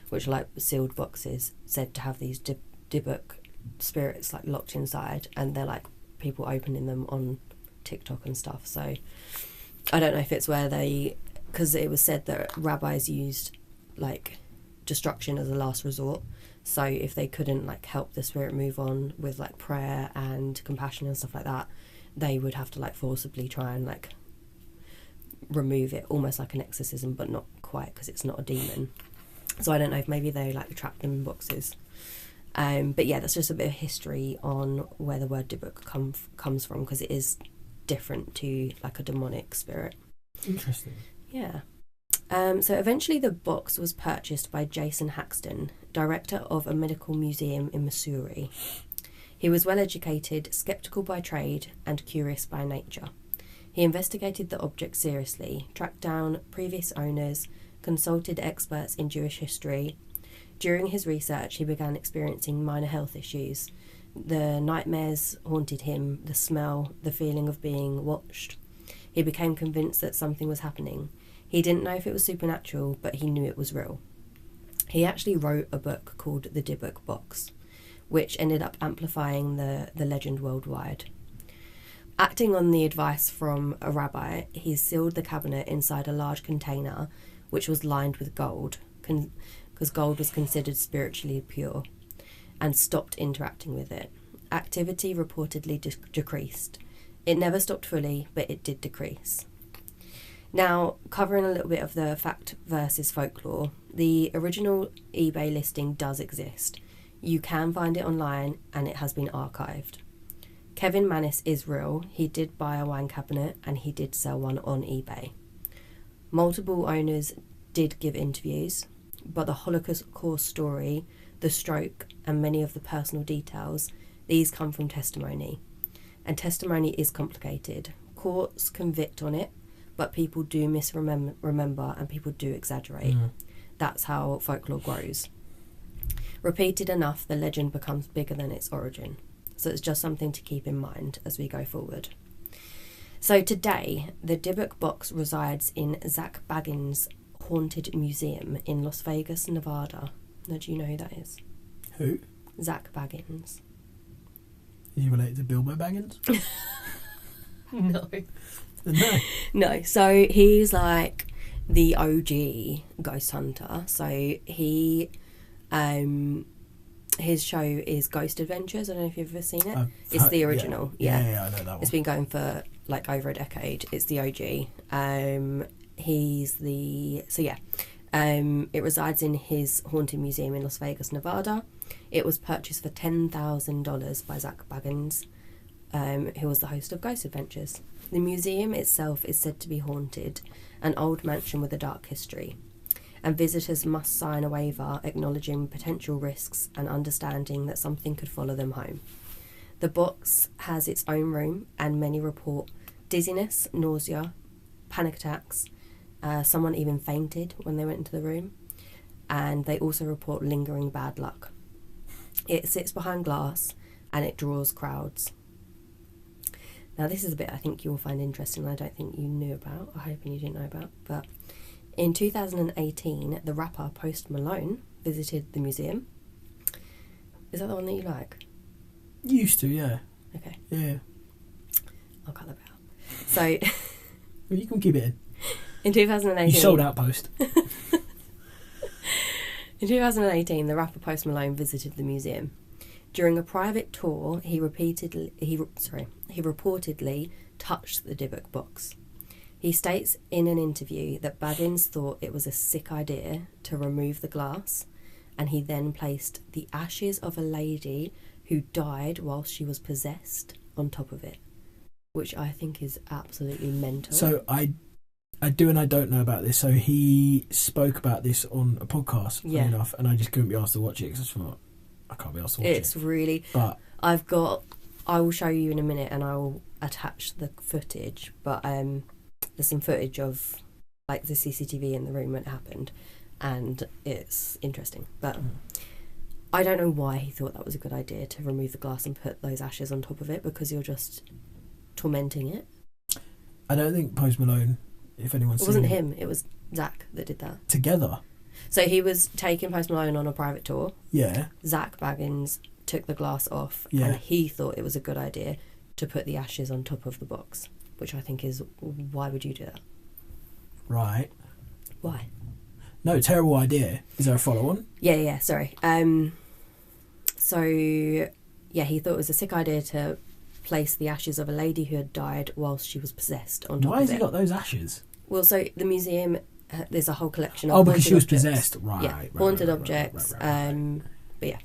[SPEAKER 1] which are sealed boxes, said to have these Dybbuk spirits locked inside, and they're people opening them on TikTok and stuff. So I don't know if it's where because it was said that rabbis used like destruction as a last resort. So if they couldn't like help the spirit move on with like prayer and compassion and stuff like that, they would have to like forcibly try and like remove it, almost like an exorcism, but not quite, because it's not a demon. So I don't know if maybe they like trapped them in boxes. But yeah, that's just a bit of history on where the word Dybbuk comes from, because it is different to like a demonic spirit.
[SPEAKER 2] Interesting.
[SPEAKER 1] Yeah. So eventually the box was purchased by Jason Haxton, director of a medical museum in Missouri. He was well educated, sceptical by trade, and curious by nature. He investigated the object seriously, tracked down previous owners, consulted experts in Jewish history. During his research, he began experiencing minor health issues. The nightmares haunted him, the smell, the feeling of being watched. He became convinced that something was happening. He didn't know if it was supernatural, but he knew it was real. He actually wrote a book called The Dybbuk Box, which ended up amplifying the legend worldwide. Acting on the advice from a rabbi, he sealed the cabinet inside a large container, which was lined with gold, because gold was considered spiritually pure, and stopped interacting with it. Activity reportedly decreased. It never stopped fully, but it did decrease. Now, covering a little bit of the fact versus folklore, the original eBay listing does exist. You can find it online, and it has been archived. Kevin Manis is real. He did buy a wine cabinet, and he did sell one on eBay. Multiple owners did give interviews, but the Holocaust story, the stroke, and many of the personal details, these come from testimony. And testimony is complicated. Courts convict on it, but people do misremember and people do exaggerate. That's how folklore grows. Repeated enough, the legend becomes bigger than its origin. So it's just something to keep in mind as we go forward. So today, the Dybbuk box resides in Zach Bagans' Haunted Museum in Las Vegas, Nevada. Now, do you know who that is?
[SPEAKER 2] Who?
[SPEAKER 1] Zach Bagans.
[SPEAKER 2] Are you related to Bilbo Baggins?
[SPEAKER 1] No.
[SPEAKER 2] No.
[SPEAKER 1] No, so he's like the OG ghost hunter. So he, his show is Ghost Adventures. I don't know if you've ever seen it. It's the original. Yeah,
[SPEAKER 2] I know that one.
[SPEAKER 1] It's been going for like over a decade. It's the OG. It resides in his haunted museum in Las Vegas, Nevada. It was purchased for $10,000 by Zach Bagans, who was the host of Ghost Adventures. The museum itself is said to be haunted, an old mansion with a dark history, and visitors must sign a waiver acknowledging potential risks and understanding that something could follow them home. The box has its own room, and many report dizziness, nausea, panic attacks. Someone even fainted when they went into the room, and they also report lingering bad luck. It sits behind glass, and it draws crowds. Now, this is a bit I think you'll find interesting, and I don't think you knew about. I'm hoping you didn't know about. But in 2018, the rapper Post Malone visited the museum. Is that the one that you like?
[SPEAKER 2] Used to, yeah.
[SPEAKER 1] Okay.
[SPEAKER 2] Yeah.
[SPEAKER 1] I'll cut that bit out. So...
[SPEAKER 2] well, you can keep it in.
[SPEAKER 1] In 2018...
[SPEAKER 2] You sold out, Post.
[SPEAKER 1] In 2018, the rapper Post Malone visited the museum. During a private tour, he reportedly touched the Dybbuk box. He states in an interview that Baggins thought it was a sick idea to remove the glass, and he then placed the ashes of a lady who died while she was possessed on top of it, which I think is absolutely mental.
[SPEAKER 2] So I do and I don't know about this. So he spoke about this on a podcast, funny enough, and I just couldn't be asked to watch it because I thought, I can't be asked to watch it.
[SPEAKER 1] It's really... But I will show you in a minute and I will attach the footage, but there's some footage of like the CCTV in the room when it happened, and it's interesting. But I don't know why he thought that was a good idea to remove the glass and put those ashes on top of it, because you're just tormenting it.
[SPEAKER 2] I don't think Post Malone, if anyone's
[SPEAKER 1] It wasn't him, it was Zach that did that.
[SPEAKER 2] Together?
[SPEAKER 1] So he was taking Post Malone on a private tour.
[SPEAKER 2] Yeah.
[SPEAKER 1] Zach Bagans took the glass off, and he thought it was a good idea to put the ashes on top of the box, which I think is, why would you do that?
[SPEAKER 2] Right.
[SPEAKER 1] Why?
[SPEAKER 2] No, terrible idea. Is there a follow-on?
[SPEAKER 1] Yeah, sorry. So, yeah, he thought it was a sick idea to place the ashes of a lady who had died whilst she was possessed on top of it.
[SPEAKER 2] Why has he got those ashes?
[SPEAKER 1] Well, so the museum, there's a whole collection of
[SPEAKER 2] because she was
[SPEAKER 1] objects.
[SPEAKER 2] possessed. Right.
[SPEAKER 1] Yeah, haunted objects. But yeah.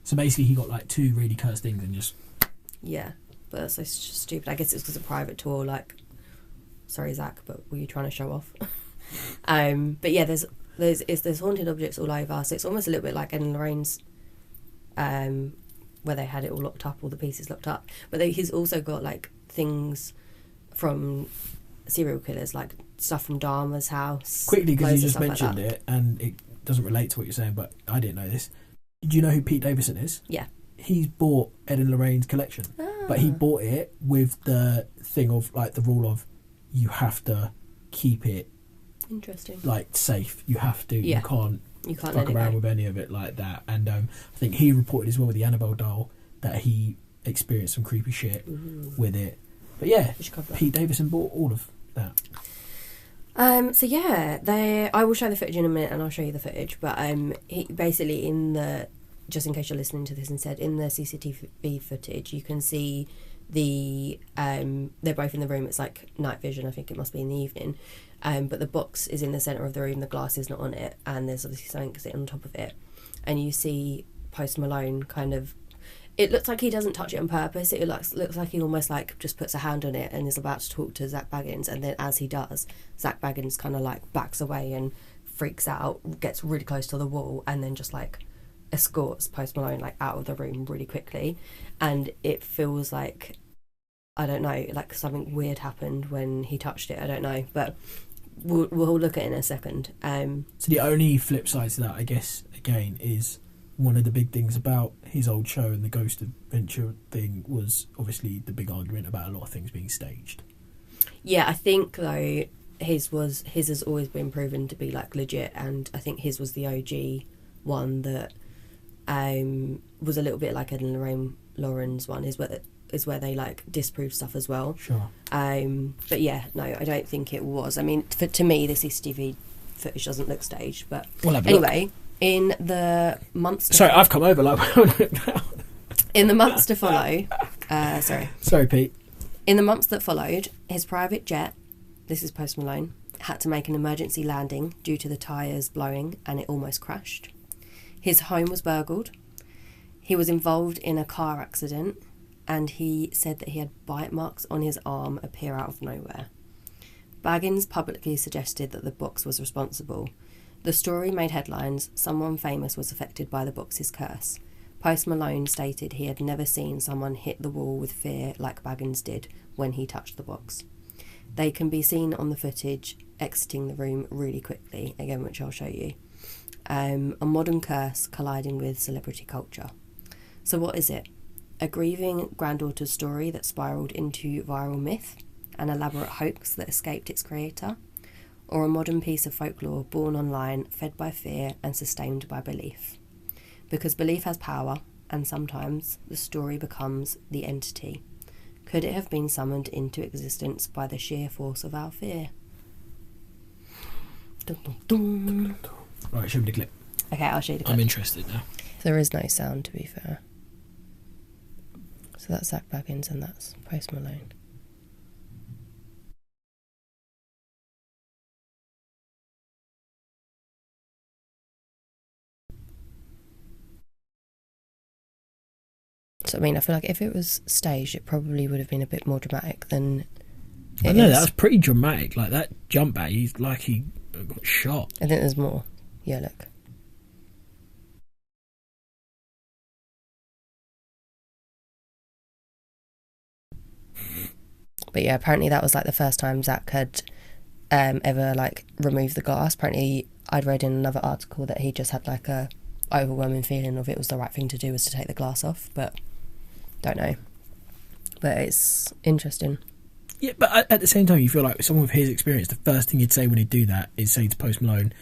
[SPEAKER 2] So basically he got like 2 really cursed things and just...
[SPEAKER 1] Yeah, but that's so stupid. I guess it's because of private tour, like... Sorry, Zach, but were you trying to show off? But yeah, there's haunted objects all over, so it's almost a little bit like Ed and Lorraine's, where they had it all locked up, all the pieces locked up. But he's also got like things from serial killers, like stuff from Dharma's house.
[SPEAKER 2] Quickly, because you just mentioned it, and it doesn't relate to what you're saying, but I didn't know this. Do you know who Pete Davidson is?
[SPEAKER 1] Yeah.
[SPEAKER 2] He's bought Ed and Lorraine's collection, but he bought it with the thing of like the rule of you have to keep it like safe. You have to.
[SPEAKER 1] Yeah.
[SPEAKER 2] You can't fuck around with any of it like that. And I think he reported as well with the Annabelle doll that he experienced some creepy shit with it. But yeah, Pete Davidson bought all of that.
[SPEAKER 1] So yeah, I will show the footage in a minute, and I'll show you the footage. But he basically just in case you're listening to this instead, in the CCTV footage, you can see they're both in the room. It's like night vision. I think it must be in the evening. But the box is in the centre of the room. The glass is not on it, and there's obviously something sitting on top of it. And you see Post Malone kind of. It looks like he doesn't touch it on purpose. It looks like he almost like just puts a hand on it and is about to talk to Zach Baggins. And then as he does, Zach Baggins kind of like backs away and freaks out, gets really close to the wall, and then just like escorts Post Malone like out of the room really quickly. And it feels like, I don't know, like something weird happened when he touched it. I don't know, but we'll look at it in a second.
[SPEAKER 2] So the only flip side to that, I guess, again, is one of the big things about his old show and the Ghost Adventure thing was obviously the big argument about a lot of things being staged.
[SPEAKER 1] Yeah, I think though his has always been proven to be like legit, and I think his was the OG one that was a little bit like Ed and Lauren's one is where they like disprove stuff as well.
[SPEAKER 2] Sure.
[SPEAKER 1] But yeah, no, I don't think it was. I mean, to me, the CCTV footage doesn't look staged. But anyway, in the months.
[SPEAKER 2] Sorry, I've come over
[SPEAKER 1] in the months to follow.
[SPEAKER 2] Sorry, Pete.
[SPEAKER 1] In the months that followed, his private jet, this is Post Malone, had to make an emergency landing due to the tyres blowing, and it almost crashed. His home was burgled. He was involved in a car accident, and he said that he had bite marks on his arm appear out of nowhere. Baggins publicly suggested that the box was responsible. The story made headlines. Someone famous was affected by the box's curse. Post Malone stated he had never seen someone hit the wall with fear like Baggins did when he touched the box. They can be seen on the footage exiting the room really quickly, again, which I'll show you. A modern curse colliding with celebrity culture. So what is it? A grieving granddaughter's story that spiralled into viral myth, an elaborate hoax that escaped its creator, or a modern piece of folklore born online, fed by fear and sustained by belief? Because belief has power, and sometimes the story becomes the entity. Could it have been summoned into existence by the sheer force of our fear? Dun, dun, dun.
[SPEAKER 2] Right, show me the clip.
[SPEAKER 1] Okay, I'll show you the clip.
[SPEAKER 2] I'm interested now.
[SPEAKER 1] There is no sound, to be fair. So that's Zach Baggins and that's Post Malone. So, I mean, I feel like if it was staged, it probably would have been a bit more dramatic than
[SPEAKER 2] I know, that was pretty dramatic. Like, that jump back, he's like he got shot.
[SPEAKER 1] I think there's more. Yeah, look. But yeah, apparently that was like the first time Zach had ever like removed the glass. Apparently I'd read in another article that he just had like a overwhelming feeling of it was the right thing to do was to take the glass off, but don't know. But it's interesting.
[SPEAKER 2] Yeah, but at the same time, you feel like someone with his experience, the first thing you'd say when he'd do that is say to Post Malone,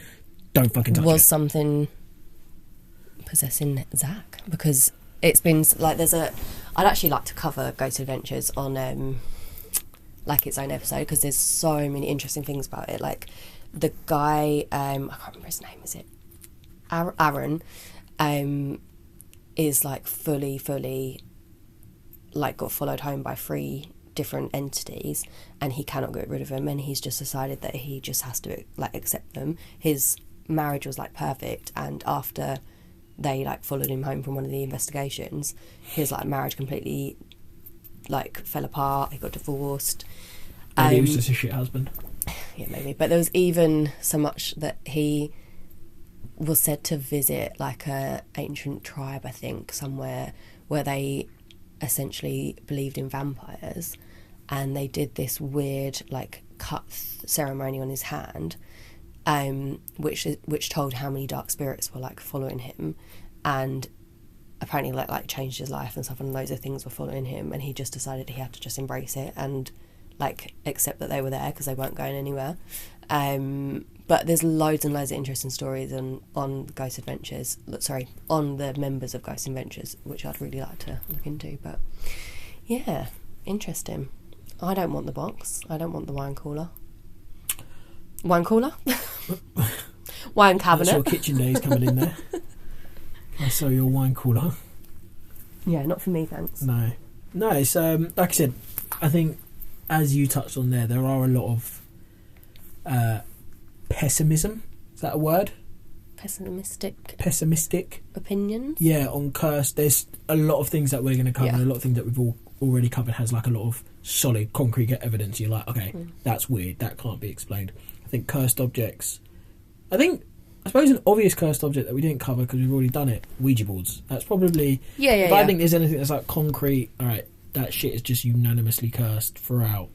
[SPEAKER 2] don't fucking touch it.
[SPEAKER 1] Was something possessing Zach? Because it's been like I'd actually like to cover Ghost Adventures on like its own episode, because there's so many interesting things about it. Like the guy, I can't remember his name, is it Aaron, is like fully like got followed home by 3 different entities, and he cannot get rid of them, and he's just decided that he just has to like accept them. His marriage was like perfect, and after they like followed him home from one of the investigations, his like marriage completely like fell apart. He got divorced.
[SPEAKER 2] Maybe he was just a shit husband.
[SPEAKER 1] Yeah, maybe. But there was even so much that he was said to visit like a ancient tribe, I think, somewhere where they essentially believed in vampires, and they did this weird like cut ceremony on his hand, which told how many dark spirits were like following him, and apparently like changed his life and stuff, and loads of things were following him, and he just decided he had to just embrace it and like accept that they were there because they weren't going anywhere. But there's loads and loads of interesting stories on Ghost Adventures. Sorry, on the members of Ghost Adventures, which I'd really like to look into. But yeah, interesting. I don't want the box. I don't want the wine cooler. Wine cooler? Wine cabinet.
[SPEAKER 2] That's your kitchen days coming in there. I saw your wine cooler.
[SPEAKER 1] Yeah, not for me, thanks.
[SPEAKER 2] No, it's like I said, I think as you touched on there are a lot of pessimism. Is that a word? Pessimistic
[SPEAKER 1] opinions.
[SPEAKER 2] Yeah, on curse. There's a lot of things that we're going to cover. And a lot of things that we've already covered has like a lot of solid, concrete evidence. You're like, okay, that's weird. That can't be explained. I think cursed objects. I suppose an obvious cursed object that we didn't cover because we've already done it. Ouija boards. That's probably. If I think there's anything that's like concrete, all right, that shit is just unanimously cursed throughout.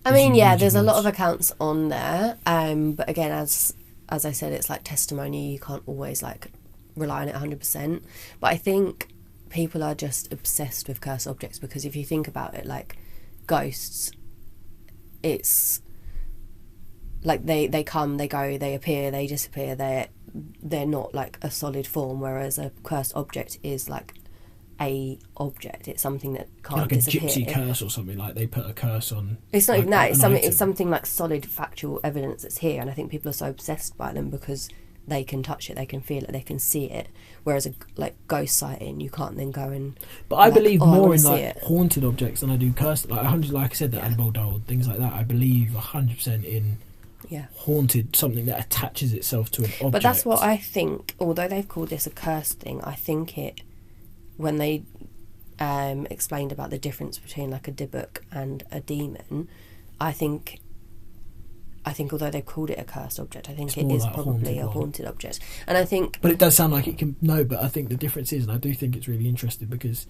[SPEAKER 1] I mean, yeah, there's a lot of accounts on there, but again, as I said, it's like testimony. You can't always like rely on it 100%. But I think people are just obsessed with cursed objects because if you think about it, like ghosts, it's like they come, they go, they appear, they disappear. They're not like a solid form, whereas a cursed object is like a object. It's something that can't disappear.
[SPEAKER 2] Like a gypsy curse or something, like they put a curse on.
[SPEAKER 1] It's not even that. It's something like solid, factual evidence that's here, and I think people are so obsessed by them because they can touch it, they can feel it, they can see it. Whereas a like ghost sighting, you can't then go and.
[SPEAKER 2] But I believe more in like haunted objects than I do cursed. Like like I said, the Annabelle doll, things like that. I believe 100% in. Yeah. Haunted, something that attaches itself to an object.
[SPEAKER 1] But that's what I think. Although they've called this a cursed thing, I think it. When they explained about the difference between like a Dybbuk and a demon, I think although they've called it a cursed object, I think it is like probably a haunted object. And I think,
[SPEAKER 2] but it does sound like it can. No, but I think the difference is, and I do think it's really interesting because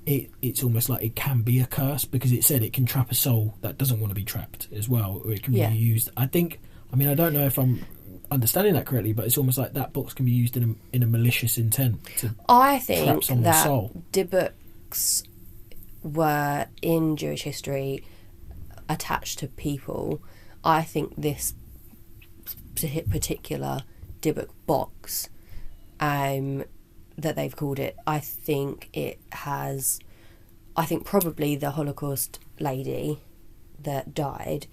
[SPEAKER 2] it's almost like it can be a curse because it said it can trap a soul that doesn't want to be trapped as well, or it can be used. I don't know if I'm understanding that correctly, but it's almost like that box can be used in a malicious intent to trap someone's soul.
[SPEAKER 1] Dybbuks were in Jewish history attached to people. I think this particular Dybbuk box that they've called it, I think probably the Holocaust lady that died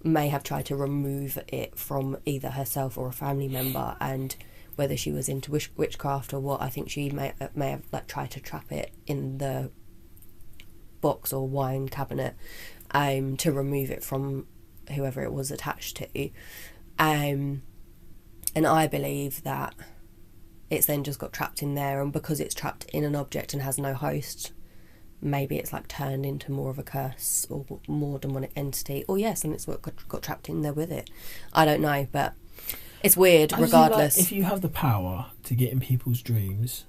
[SPEAKER 1] may have tried to remove it from either herself or a family member, and whether she was into witchcraft or what, I think she may have like tried to trap it in the box or wine cabinet to remove it from whoever it was attached to, and I believe that it's then just got trapped in there, and because it's trapped in an object and has no host, maybe it's like turned into more of a curse or more demonic entity, or something's got trapped in there with it. I don't know, but it's weird regardless.
[SPEAKER 2] If you have the power to get in people's dreams,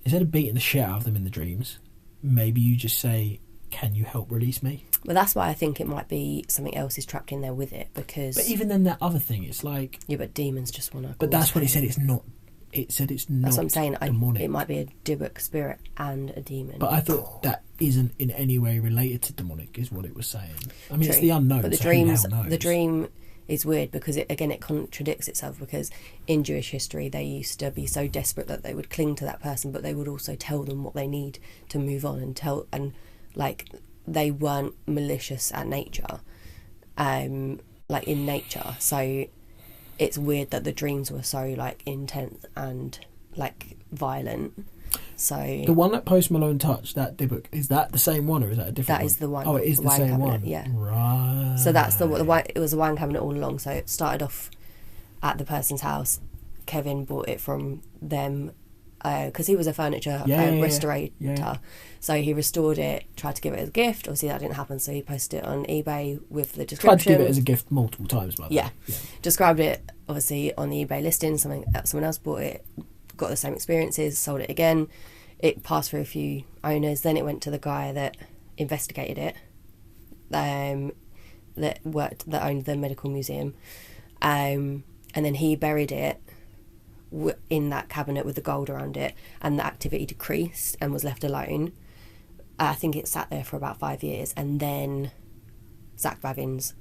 [SPEAKER 2] instead of beating the shit out of them in the dreams, maybe you just say, can you help release me?
[SPEAKER 1] Well, that's why I think it might be something else is trapped in there with it, because...
[SPEAKER 2] But even then, that other thing, it's like...
[SPEAKER 1] Yeah, but demons just want to...
[SPEAKER 2] But that's what it said, it's not... It said it's not.
[SPEAKER 1] That's what I'm saying.
[SPEAKER 2] Demonic.
[SPEAKER 1] It might be a Dybbuk spirit and a demon.
[SPEAKER 2] But I thought that isn't in any way related to demonic, is what it was saying. I mean,
[SPEAKER 1] True.
[SPEAKER 2] It's the unknown.
[SPEAKER 1] But
[SPEAKER 2] the dream
[SPEAKER 1] is weird because it contradicts itself, because in Jewish history they used to be so desperate that they would cling to that person, but they would also tell them what they need to move on, and like they weren't malicious at nature, like in nature. So it's weird that the dreams were so like intense and like violent. So
[SPEAKER 2] the one that Post Malone touched, that Dybbuk, is that the same one or is that a different one?
[SPEAKER 1] That is the one.
[SPEAKER 2] Oh, it is the same
[SPEAKER 1] cabinet,
[SPEAKER 2] one.
[SPEAKER 1] Yeah.
[SPEAKER 2] Right.
[SPEAKER 1] So that's the wine. It was a wine cabinet all along. So it started off at the person's house. Kevin bought it from them because he was a furniture restorator. Yeah. So he restored it, tried to give it as a gift. Obviously that didn't happen, so he posted it on eBay with the description.
[SPEAKER 2] Tried to give it as a gift multiple times, by the way. Yeah.
[SPEAKER 1] Described it obviously on the eBay listing. Someone else bought it, got the same experiences, sold it again. It passed through a few owners. Then it went to the guy that investigated it, that owned the medical museum, and then he buried it in that cabinet with the gold around it, and the activity decreased and was left alone. I think it sat there for about 5 years, and then Zach Bavins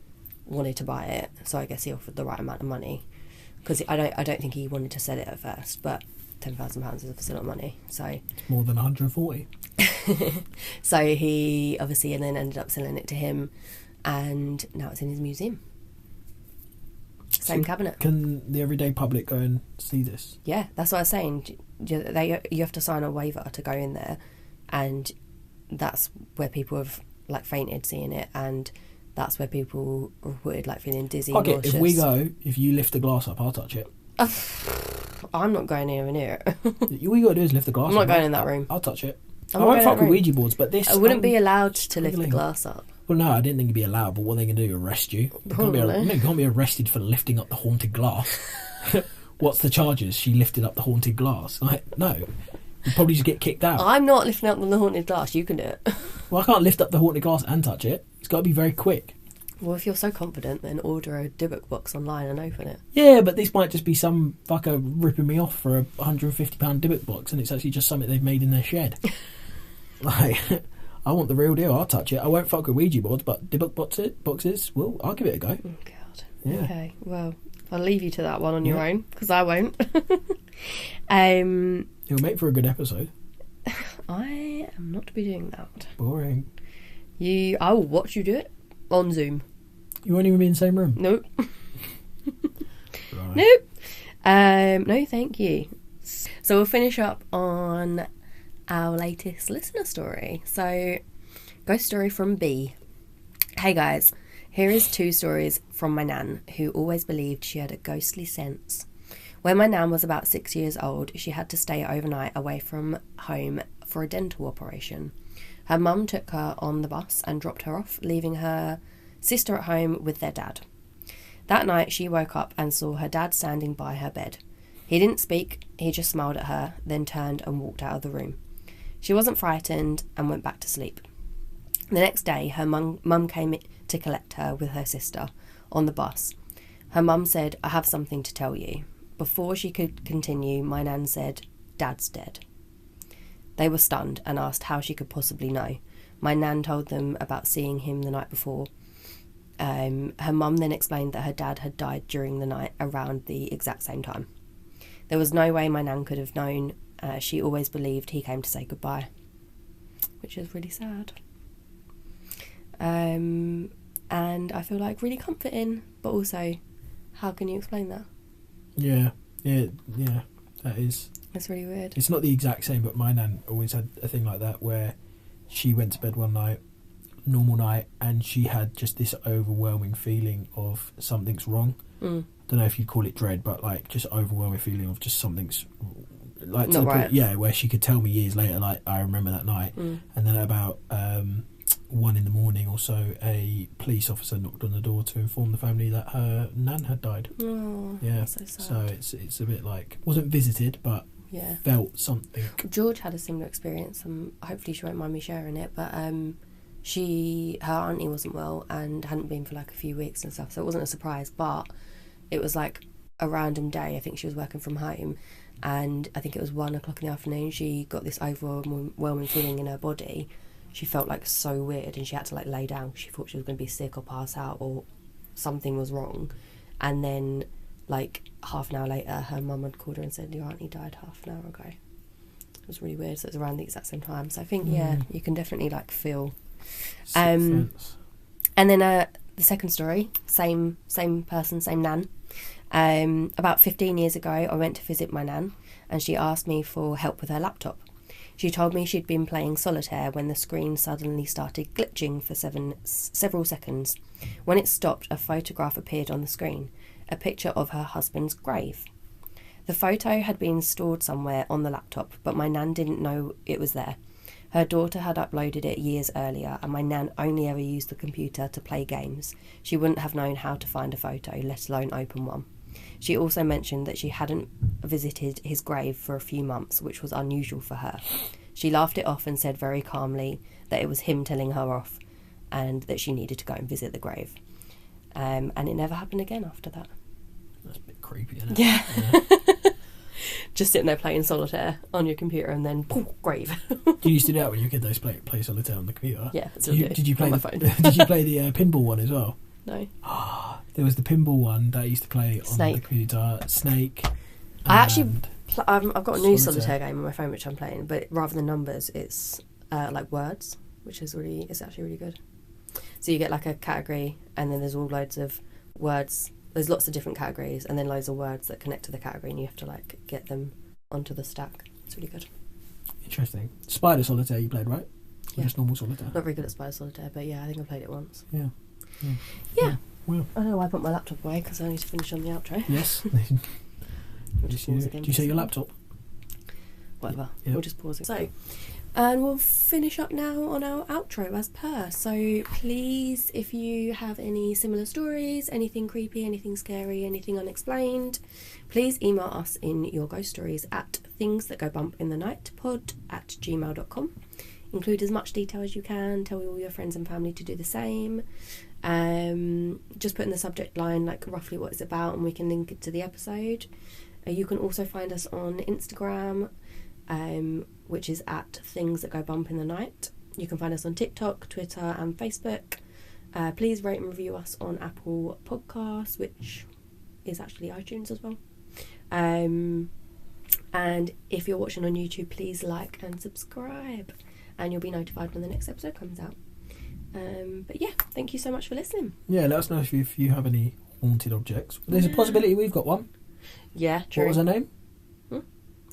[SPEAKER 1] wanted to buy it, so I guess he offered the right amount of money, because I don't think he wanted to sell it at first, but £10,000 is obviously a lot of money, so
[SPEAKER 2] it's more than 140.
[SPEAKER 1] So he obviously and then ended up selling it to him, and now it's in his museum. Same cabinet.
[SPEAKER 2] Can the everyday public go and see this?
[SPEAKER 1] Yeah, that's what I was saying. You have to sign a waiver to go in there, and that's where people have like fainted seeing it, and that's where people reported like feeling dizzy.
[SPEAKER 2] Okay, if we go, if you lift the glass up, I'll touch it.
[SPEAKER 1] I'm not going anywhere near it.
[SPEAKER 2] All you got to do is lift the glass up.
[SPEAKER 1] I'm not going in that room.
[SPEAKER 2] I'll touch it. I won't fuck with Ouija boards, but this...
[SPEAKER 1] I wouldn't be allowed to lift the glass up.
[SPEAKER 2] Well, no, I didn't think you'd be allowed, but what are they going to do, arrest you? You can't be arrested for lifting up the haunted glass. What's the charges? She lifted up the haunted glass. Like, no. You'd probably just get kicked out.
[SPEAKER 1] I'm not lifting up the haunted glass. You can do it.
[SPEAKER 2] Well, I can't lift up the haunted glass and touch it. It's got to be very quick.
[SPEAKER 1] Well, if you're so confident, then order a Dybbuk box online and open it.
[SPEAKER 2] Yeah, but this might just be some fucker ripping me off for a £150 Dybbuk box, and it's actually just something they've made in their shed. Like, I want the real deal. I'll touch it. I won't fuck with Ouija boards, but Dybbuk boxes, well, I'll give it a go.
[SPEAKER 1] Oh, God.
[SPEAKER 2] Yeah.
[SPEAKER 1] Okay, well, I'll leave you to that one on your own, because I won't. It'll
[SPEAKER 2] make for a good episode.
[SPEAKER 1] I am not to be doing that.
[SPEAKER 2] Boring.
[SPEAKER 1] I will watch you do it on Zoom.
[SPEAKER 2] You won't even be in the same room?
[SPEAKER 1] Nope.
[SPEAKER 2] Right.
[SPEAKER 1] Nope. No, thank you. So we'll finish up on our latest listener story. So, ghost story from B. Hey guys, here is 2 stories from my nan, who always believed she had a ghostly sense. When my nan was about 6 years old, she had to stay overnight away from home for a dental operation. Her mum took her on the bus and dropped her off, leaving her sister at home with their dad. That night she woke up and saw her dad standing by her bed. He didn't speak, he just smiled at her, then turned and walked out of the room. She wasn't frightened and went back to sleep. The next day her mum came to collect her with her sister on the bus. Her mum said, "I have something to tell you." Before she could continue, my nan said, "Dad's dead." They were stunned and asked how she could possibly know. My nan told them about seeing him the night before. Her mum then explained that her dad had died during the night around the exact same time. There was no way my nan could have known. She always believed he came to say goodbye, which is really sad. And I feel like really comforting, but also, how can you explain that?
[SPEAKER 2] Yeah, that is.
[SPEAKER 1] It's really weird.
[SPEAKER 2] It's not the exact same, but my nan always had a thing like that where she went to bed one night, normal night, and she had just this overwhelming feeling of something's wrong. I don't know if you'd call it dread, but like just overwhelming feeling of just something's like
[SPEAKER 1] not right.
[SPEAKER 2] Where she could tell me years later, like I remember that night, and then about 1 a.m. or so, a police officer knocked on the door to inform the family that her nan had died.
[SPEAKER 1] Oh,
[SPEAKER 2] yeah,
[SPEAKER 1] that's so sad.
[SPEAKER 2] So it's a bit like, wasn't visited, but felt something.
[SPEAKER 1] George had a similar experience, and hopefully she won't mind me sharing it, but her auntie wasn't well and hadn't been for like a few weeks and stuff, so it wasn't a surprise, but it was like a random day. I think she was working from home, and I think it was 1 o'clock in the afternoon. She got this overwhelming feeling in her body. She felt like so weird, and she had to like lay down. She thought she was going to be sick or pass out or something was wrong. And then, like, half an hour later, her mum had called her and said, your auntie died half an hour ago. It was really weird. So it was around the exact same time. So I think, you can definitely, like, feel. And then the second story, same person, same nan. About 15 years ago, I went to visit my nan, and she asked me for help with her laptop. She told me she'd been playing solitaire when the screen suddenly started glitching for several seconds. When it stopped, a photograph appeared on the screen, a picture of her husband's grave. The photo had been stored somewhere on the laptop, but my nan didn't know it was there. Her daughter had uploaded it years earlier, and my nan only ever used the computer to play games. She wouldn't have known how to find a photo, let alone open one. She also mentioned that she hadn't visited his grave for a few months, which was unusual for her. She laughed it off and said very calmly that it was him telling her off and that she needed to go and visit the grave. And it never happened again after that.
[SPEAKER 2] That's a bit creepy, isn't it?
[SPEAKER 1] Yeah. Just sitting there playing solitaire on your computer and then poof, grave.
[SPEAKER 2] You used to do that when you were a kid, play solitaire on the computer?
[SPEAKER 1] Yeah,
[SPEAKER 2] did you play
[SPEAKER 1] on my phone.
[SPEAKER 2] Did you play the pinball one as well?
[SPEAKER 1] No.
[SPEAKER 2] There was the pinball one that I used to play on
[SPEAKER 1] Snake.
[SPEAKER 2] the computer. Snake.
[SPEAKER 1] I actually, I've got a new solitaire game on my phone which I'm playing, but rather than numbers, it's like words, which is it's actually really good. So you get like a category, and then there's all loads of words. There's lots of different categories, and then loads of words that connect to the category, and you have to like get them onto the stack. It's really good.
[SPEAKER 2] Interesting. Spider solitaire you played, right? Or
[SPEAKER 1] yeah.
[SPEAKER 2] just normal solitaire?
[SPEAKER 1] Not very good at spider solitaire, but yeah, I think I played it once.
[SPEAKER 2] Yeah. Well,
[SPEAKER 1] I know why I put my laptop away because I need to finish on the outro.
[SPEAKER 2] Yes.
[SPEAKER 1] We'll just pause again.
[SPEAKER 2] Do you say your laptop?
[SPEAKER 1] Whatever.
[SPEAKER 2] Yeah.
[SPEAKER 1] We'll just pause it. So, and we'll finish up now on our outro as per. So please, if you have any similar stories, anything creepy, anything scary, anything unexplained, please email us in your ghost stories at thingsthatgobumpinthenightpod@gmail.com. Include as much detail as you can. Tell all your friends and family to do the same. Just put in the subject line like roughly what it's about, and we can link it to the episode. You can also find us on Instagram, which is at thingsthatgobumpinthenightpod. You can find us on TikTok, Twitter and Facebook. Please rate and review us on Apple Podcasts, which is actually iTunes as well. And if you're watching on YouTube, please like and subscribe, and you'll be notified when the next episode comes out. But yeah, thank you so much for listening.
[SPEAKER 2] Yeah, let us know if you have any haunted objects. There's a possibility we've got one.
[SPEAKER 1] Yeah, true.
[SPEAKER 2] What was her name?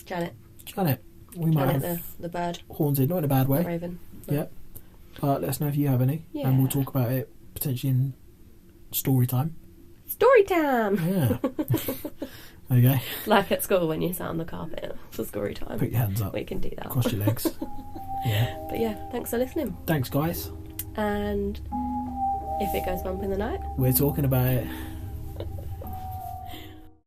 [SPEAKER 1] Janet.
[SPEAKER 2] We might
[SPEAKER 1] Janet,
[SPEAKER 2] have
[SPEAKER 1] the bird.
[SPEAKER 2] haunted, not in a bad way.
[SPEAKER 1] The raven.
[SPEAKER 2] Yeah. But let us know if you have any.
[SPEAKER 1] Yeah.
[SPEAKER 2] And we'll talk about it potentially in story time.
[SPEAKER 1] Story time!
[SPEAKER 2] Yeah. There you go.
[SPEAKER 1] Like at school when you sat on the carpet for story time.
[SPEAKER 2] Put your hands up.
[SPEAKER 1] We can do that.
[SPEAKER 2] Cross your legs. Yeah.
[SPEAKER 1] But yeah, thanks for listening.
[SPEAKER 2] Thanks, guys.
[SPEAKER 1] And if it goes bump in the night,
[SPEAKER 2] we're talking about it.